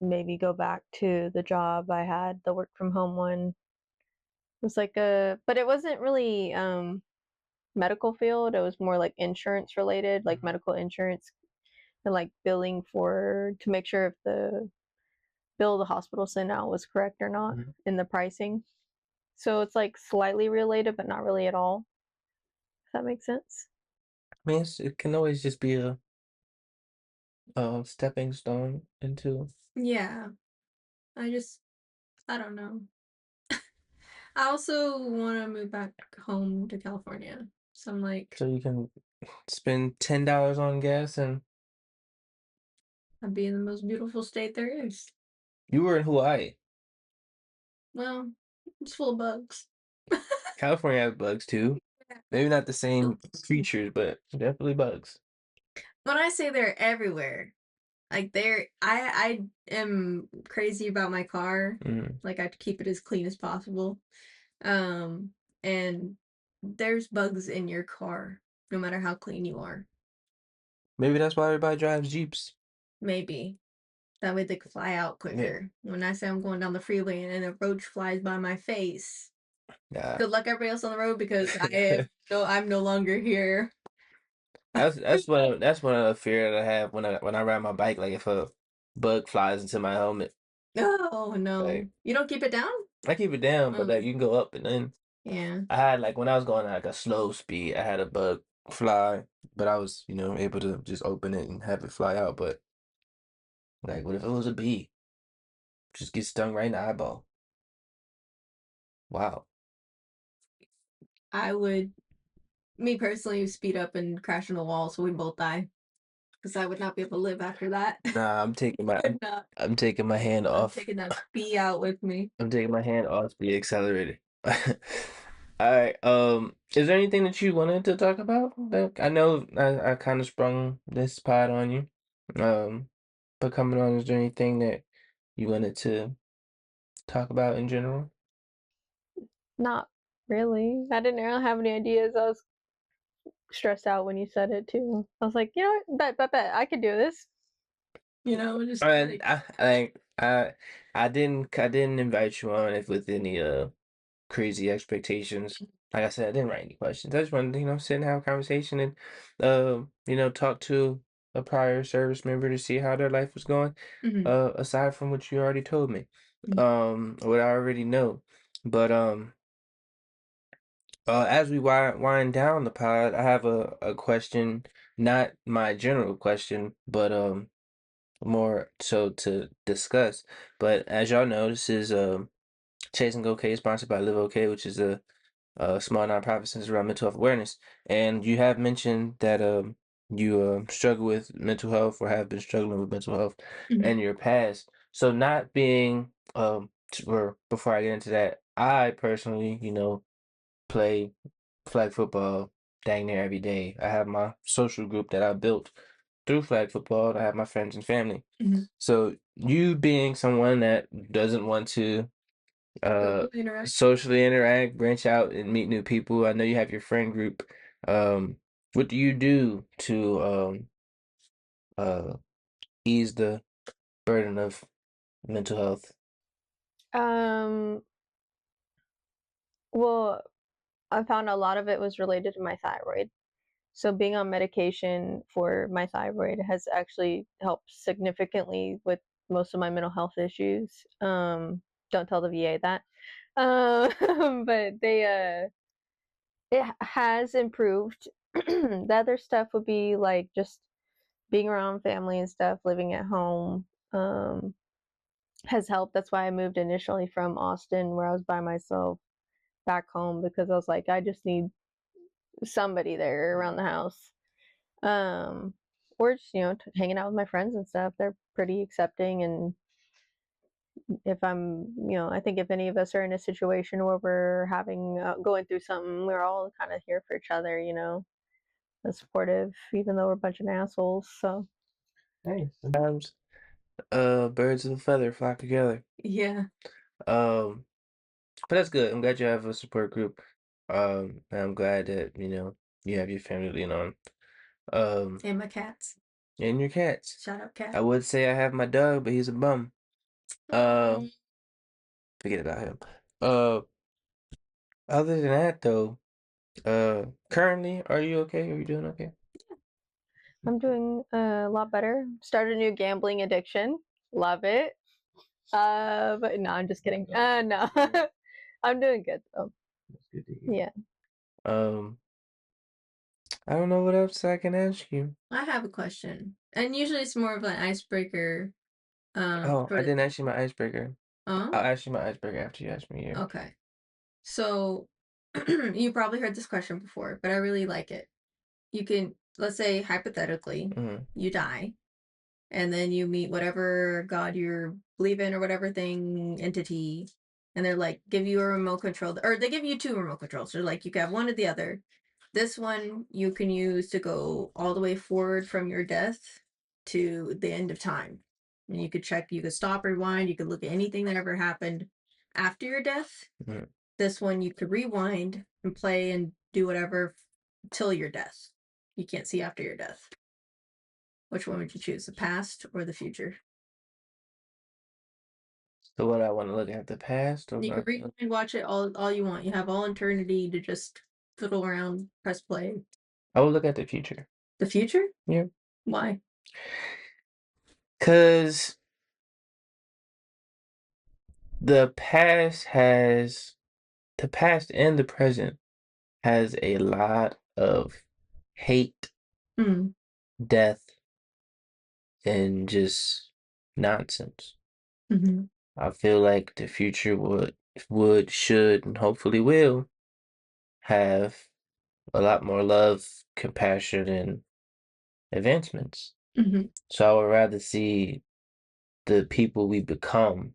[SPEAKER 4] Maybe go back to the job I had, the work from home one. It was like but it wasn't really medical field. It was more like insurance related, like
[SPEAKER 1] Mhm.
[SPEAKER 4] medical insurance and like billing for to make sure if the bill the hospital sent out was correct or not
[SPEAKER 1] Mhm.
[SPEAKER 4] in the pricing. So it's like slightly related, but not really at all. Does that make sense?
[SPEAKER 1] I mean, it can always just be a stepping stone into.
[SPEAKER 3] Yeah. I don't know. I also want to move back home to California. So I'm like,
[SPEAKER 1] So you can spend $10 on gas, and
[SPEAKER 3] I'd be in the most beautiful state there is.
[SPEAKER 1] you were in Hawaii.
[SPEAKER 3] Well, it's full of bugs.
[SPEAKER 1] California has bugs too. Maybe not the same creatures, but definitely bugs.
[SPEAKER 3] When I say they're everywhere, like I am crazy about my car.
[SPEAKER 1] Mm.
[SPEAKER 3] Like I have to keep it as clean as possible. And there's bugs in your car, no matter how clean you are.
[SPEAKER 1] Maybe that's why everybody drives Jeeps.
[SPEAKER 3] Maybe. That way they could fly out quicker. When I say I'm going down the freeway and a roach flies by my face,
[SPEAKER 1] Yeah.
[SPEAKER 3] good luck everybody else on the road because I'm no longer here.
[SPEAKER 1] That's one of the fear that I have when I ride my bike. Like if a bug flies into my helmet,
[SPEAKER 3] Oh no.
[SPEAKER 1] like
[SPEAKER 3] You don't keep it down?
[SPEAKER 1] I keep it down, but like you can go up and then.
[SPEAKER 3] Yeah.
[SPEAKER 1] I had like when I was going at like a slow speed, I had a bug fly, but I was able to just open it and have it fly out. But like, what if it was a bee? Just get stung right in the eyeball. Wow.
[SPEAKER 3] I would, me personally, speed up and crash in the wall so we both die. Because I would not be able to live after that.
[SPEAKER 1] Nah, I'm taking my
[SPEAKER 3] Could not.
[SPEAKER 1] I'm taking my hand
[SPEAKER 3] I'm
[SPEAKER 1] off.
[SPEAKER 3] taking that bee out with me.
[SPEAKER 1] I'm taking my hand off the accelerator. All right. Is there anything that you wanted to talk about? Like, I know I kind of sprung this pod on you. But coming on, is there anything that you wanted to talk about in general?
[SPEAKER 4] Not really. I didn't really have any ideas. I was stressed out when you said it too. I was like, you know what? Bet. I could do this.
[SPEAKER 3] Just
[SPEAKER 1] And
[SPEAKER 3] like,
[SPEAKER 1] I didn't invite you on if with any crazy expectations. Like I said, I didn't write any questions. I just wanted to, sit and have a conversation and talk to a prior service member to see how their life was going.
[SPEAKER 3] mhm,
[SPEAKER 1] Aside from what you already told me.
[SPEAKER 3] mhm,
[SPEAKER 1] What I already know. But as we wind down the pod, I have a question, not my general question, but more so to discuss. But as y'all know, this is Chasing OK, sponsored by LiveOK, which is a small nonprofit centered around mental health awareness. And you have mentioned that you struggle with mental health or have been struggling with mental health
[SPEAKER 3] mhm,
[SPEAKER 1] in your past. So not being or before I get into that, I personally, play flag football dang near every day. I have my social group that I built through flag football. I have my friends and family.
[SPEAKER 3] mhm.
[SPEAKER 1] So you being someone that doesn't want to uh
[SPEAKER 3] Totally interact.
[SPEAKER 1] socially interact, branch out and meet new people. I know you have your friend group. Um, what do you do to uh ease the burden of mental health?
[SPEAKER 4] Um, well, I found a lot of it was related to my thyroid. So being on medication for my thyroid has actually helped significantly with most of my mental health issues. Don't tell the VA that. But it has improved. The other stuff would be like just being around family and stuff, living at home, has helped. That's why I moved initially from Austin, where I was by myself, back home because I was like, I just need somebody there around the house. Um, or just, hanging out with my friends and stuff. They're pretty accepting. And if I'm, I think if any of us are in a situation where we're going through something, we're all kind of here for each other, and supportive, even though we're a bunch of assholes. So,
[SPEAKER 1] Hey, sometimes birds of a feather flock together.
[SPEAKER 3] Yeah.
[SPEAKER 1] Um, but that's good. I'm glad you have a support group. And I'm glad that, you have your family to lean on.
[SPEAKER 3] And my cats.
[SPEAKER 1] And your cats.
[SPEAKER 3] Shout out
[SPEAKER 1] I
[SPEAKER 3] cat.
[SPEAKER 1] would say I have my dog, but he's a bum. Uh,
[SPEAKER 3] Oh.
[SPEAKER 1] forget about him. Uh, other than that though, currently, are you okay? Are you doing okay?
[SPEAKER 4] I'm doing a lot better. Started a new gambling addiction. Love it. But no, I'm just kidding. No. I'm doing good though.
[SPEAKER 1] That's good to hear.
[SPEAKER 4] Yeah.
[SPEAKER 1] I don't know what else I can ask you.
[SPEAKER 3] I have a question, and usually it's more of an icebreaker.
[SPEAKER 1] Oh, I didn't ask you my icebreaker.
[SPEAKER 3] Oh,
[SPEAKER 1] I'll ask you my icebreaker after you ask me yours.
[SPEAKER 3] okay. So you probably heard this question before, but I really like it. You can, let's say hypothetically, you die, and then you meet whatever god you're believe in or whatever thing entity, and they're like give you a remote control, or they give you two remote controls. They're like you can have one or the other. This one you can use to go all the way forward from your death to the end of time, and you could check, you could stop, rewind, you could look at anything that ever happened after your death. This one you could rewind and play and do whatever till your death. You can't see after your death. Which one would you choose, the past or the future?
[SPEAKER 1] So what, I want to look at the past or
[SPEAKER 3] You can read and watch it all you want. You have all eternity to just fiddle around, press play.
[SPEAKER 1] I will look at the future.
[SPEAKER 3] The future?
[SPEAKER 1] Yeah.
[SPEAKER 3] Why?
[SPEAKER 1] Because the past and the present has a lot of hate, death, and just nonsense. I feel like the future would, should, and hopefully will have a lot more love, compassion, and advancements. So I would rather see the people we become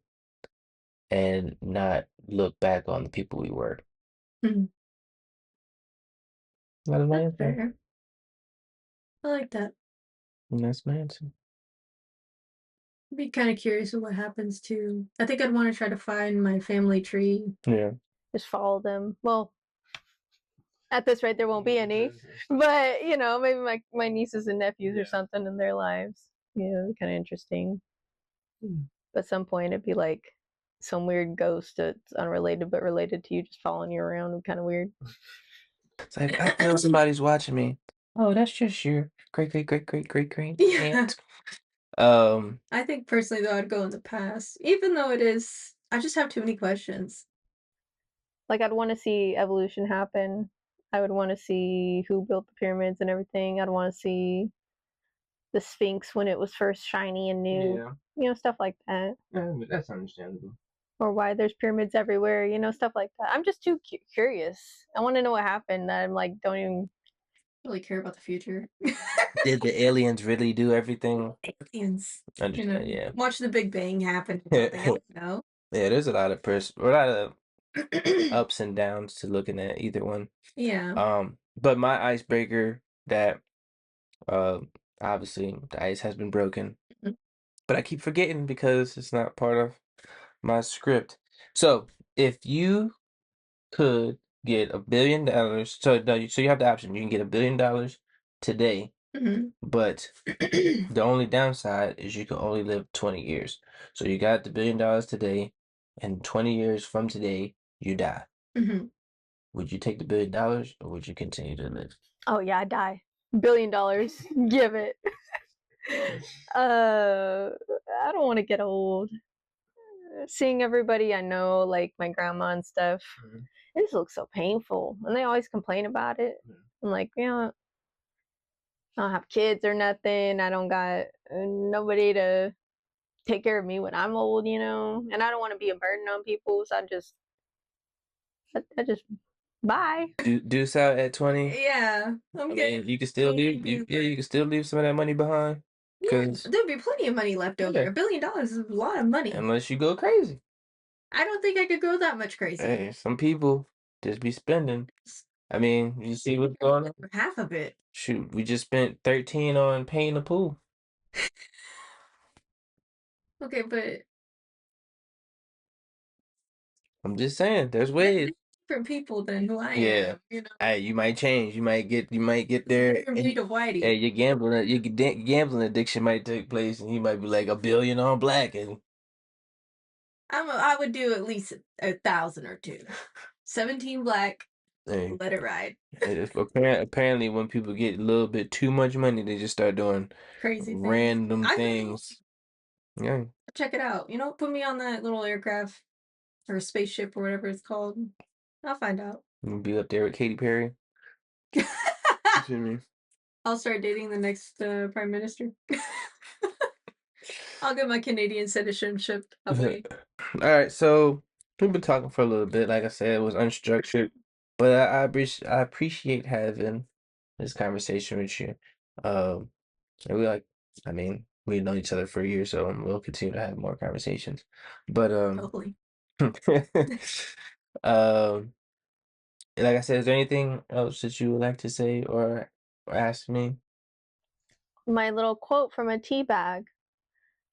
[SPEAKER 1] and not look back on the people we were. That is my
[SPEAKER 3] That's
[SPEAKER 1] answer.
[SPEAKER 3] fair. I like that.
[SPEAKER 1] And that's my answer.
[SPEAKER 3] I'd be kind of curious of what happens to. I think I'd want to try to find my family tree.
[SPEAKER 1] Yeah.
[SPEAKER 4] Just follow them. Well, at this rate, there won't be any, but you know, maybe my nieces and nephews or something in their lives. Yeah, kind of interesting. But at some point, it'd be like some weird ghost that's unrelated but related to you, just following you around. Kind of weird.
[SPEAKER 1] It's like, I feel somebody's watching me. Oh, that's just your great
[SPEAKER 3] Yeah.
[SPEAKER 1] aunt.
[SPEAKER 3] I think personally though, I'd go in the past, even though it is. I just have too many questions.
[SPEAKER 4] Like I'd want to see evolution happen. I would want to see who built the pyramids and everything. I'd want to see the Sphinx when it was first shiny and new.
[SPEAKER 1] Yeah.
[SPEAKER 4] You know, stuff like that.
[SPEAKER 1] Yeah, that's understandable.
[SPEAKER 4] Or why there's pyramids everywhere, you know, stuff like that. I'm just too curious. I want to know what happened. That I'm like, don't even
[SPEAKER 3] really care about the future.
[SPEAKER 1] Did the aliens really do everything?
[SPEAKER 3] Aliens.
[SPEAKER 1] Understand, yeah.
[SPEAKER 3] Watch the Big Bang happen. I don't know.
[SPEAKER 1] Yeah, there's a lot of ups and downs to looking at either one.
[SPEAKER 3] Yeah.
[SPEAKER 1] But my icebreaker that obviously the ice has been broken, but I keep forgetting because it's not part of my script. So if you could get $1 billion, so no, so you have the option. You can get $1 billion today, but the only downside is you can only live 20 years. So you got the $1 billion today, and 20 years from today, you die. Would you take the $1 billion or would you continue to live?
[SPEAKER 4] Oh yeah, I die. $1 billion. Give it. I don't want to get old. Seeing everybody I know, like my grandma and stuff, it just looks so painful. And they always complain about it. I'm like, you know, I don't have kids or nothing. I don't got nobody to take care of me when I'm old, you know. And I don't want to be a burden on people, so I just bye.
[SPEAKER 1] Deuce out at 20.
[SPEAKER 3] Yeah,
[SPEAKER 1] I mean, you can still leave. You can still leave some of that money behind.
[SPEAKER 3] Yeah, there'd be plenty of money left over. $1 billion is a lot of money.
[SPEAKER 1] Unless you go crazy.
[SPEAKER 3] I don't think I could go that much crazy.
[SPEAKER 1] Hey, some people just be spending. I mean, you see what's going on?
[SPEAKER 3] Half of it.
[SPEAKER 1] Shoot, we just spent 13 on painting the pool.
[SPEAKER 3] Okay, but
[SPEAKER 1] I'm just saying, there's ways.
[SPEAKER 3] Different people than who I
[SPEAKER 1] Yeah.
[SPEAKER 3] am. You know,
[SPEAKER 1] Hey, you might change. You might get there.
[SPEAKER 3] from me to Whitey.
[SPEAKER 1] Hey, your gambling addiction might take place, and you might be like $1 billion on black, and
[SPEAKER 3] I would do at least 1,000 or two. 17 black.
[SPEAKER 1] hey,
[SPEAKER 3] let it ride.
[SPEAKER 1] Apparently, when people get a little bit too much money, they just start doing
[SPEAKER 3] crazy
[SPEAKER 1] random things. Yeah.
[SPEAKER 3] Check it out. You know, put me on that little aircraft. or a spaceship or whatever it's called. I'll find out.
[SPEAKER 1] You'll be up there with Katy Perry. You see me?
[SPEAKER 3] I'll start dating the next prime minister. I'll get my Canadian citizenship away.
[SPEAKER 1] All right, so we've been talking for a little bit. Like I said, it was unstructured, but I appreciate having this conversation with you. And I mean, we've known each other for a year, so we'll continue to have more conversations. But
[SPEAKER 3] Hopefully.
[SPEAKER 1] um, like I said, is there anything else that you would like to say or ask me?
[SPEAKER 4] My little quote from a tea bag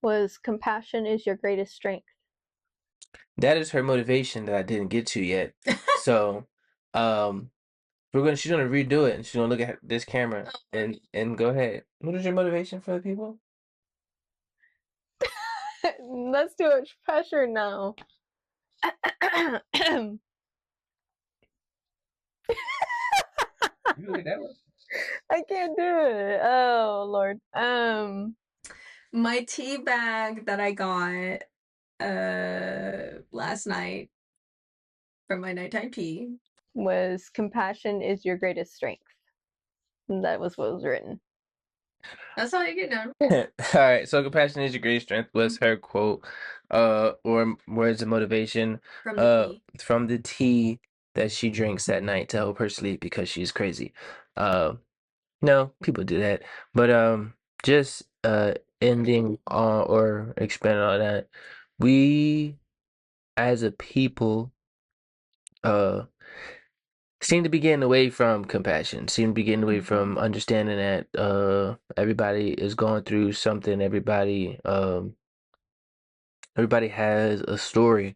[SPEAKER 4] was, "Compassion is your greatest strength."
[SPEAKER 1] That is her motivation that I didn't get to yet. So, um, she's gonna redo it and she's gonna look at this camera and go ahead. What is your motivation for the people?
[SPEAKER 4] That's too much pressure now.
[SPEAKER 1] You look at that one.
[SPEAKER 4] I can't do it. Oh Lord.
[SPEAKER 3] My tea bag that I got last night from my nighttime tea
[SPEAKER 4] was, "Compassion is your greatest strength." And that was what was written.
[SPEAKER 3] That's all you get done.
[SPEAKER 1] All right, so compassion is your greatest strength was her quote, or words of motivation, from the tea that she drinks at night to help her sleep because she's crazy. No, people do that, but just ending on or expanding on that, we as a people seem to be getting away from compassion, seem to be getting away from understanding that everybody is going through something, everybody has a story.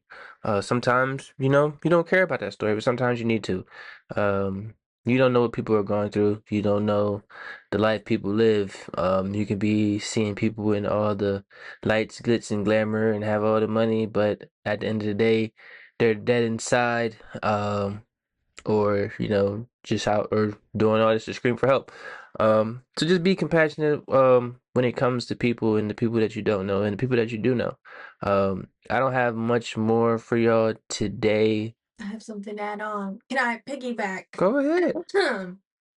[SPEAKER 1] Sometimes, you don't care about that story, but sometimes you need to. You don't know what people are going through. You don't know the life people live. You can be seeing people in all the lights, glitz, and glamour and have all the money, but at the end of the day, they're dead inside. Or just out or doing all this to scream for help. So just be compassionate when it comes to people and the people that you don't know and the people that you do know. I don't have much more for y'all today.
[SPEAKER 3] I have something to add on. Can I piggyback?
[SPEAKER 1] Go ahead.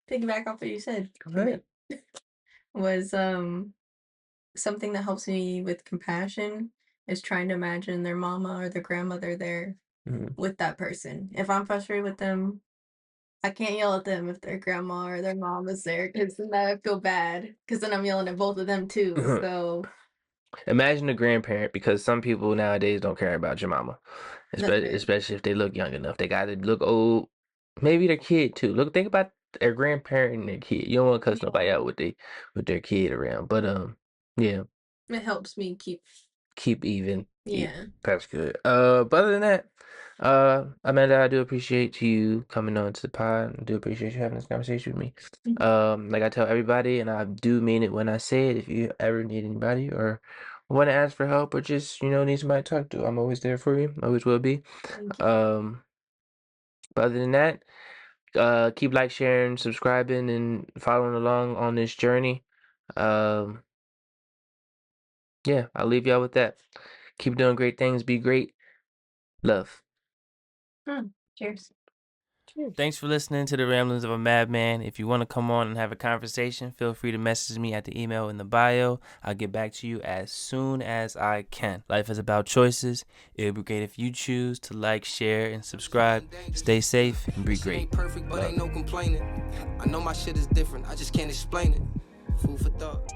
[SPEAKER 3] Piggyback off what you said.
[SPEAKER 1] Go ahead.
[SPEAKER 3] Was something that helps me with compassion is trying to imagine their mama or their grandmother there with that person. If I'm frustrated with them, I can't yell at them if their grandma or their mom is there because then I feel bad because then I'm yelling at both of them too. So
[SPEAKER 1] imagine a grandparent, because some people nowadays don't care about your mama, especially if they look young enough. They got to look old. Maybe their kid too. Think about their grandparent and their kid. You don't want to cuss nobody out with their kid around. But yeah.
[SPEAKER 3] It helps me
[SPEAKER 1] keep even.
[SPEAKER 3] Yeah.
[SPEAKER 1] That's good. But other than that, Amanda, I do appreciate you coming on to the pod. I do appreciate you having this conversation with me. Like I tell everybody, and I do mean it when I say it, if you ever need anybody or want to ask for help or just, need somebody to talk to, I'm always there for you. Always will be. But other than that, keep sharing, subscribing, and following along on this journey. Yeah, I'll leave y'all with that. Keep doing great things. Be great. Love.
[SPEAKER 3] Cheers.
[SPEAKER 1] Thanks for listening to the Ramblings of a Madman. If you want to come on and have a conversation, feel free to message me at the email in the bio. I'll get back to you as soon as I can. Life is about choices. It would be great if you choose to share, and subscribe. Stay safe and be great.
[SPEAKER 2] Ain't perfect, but ain't no complaining. I know my shit is different. I just can't explain it. Food for thought.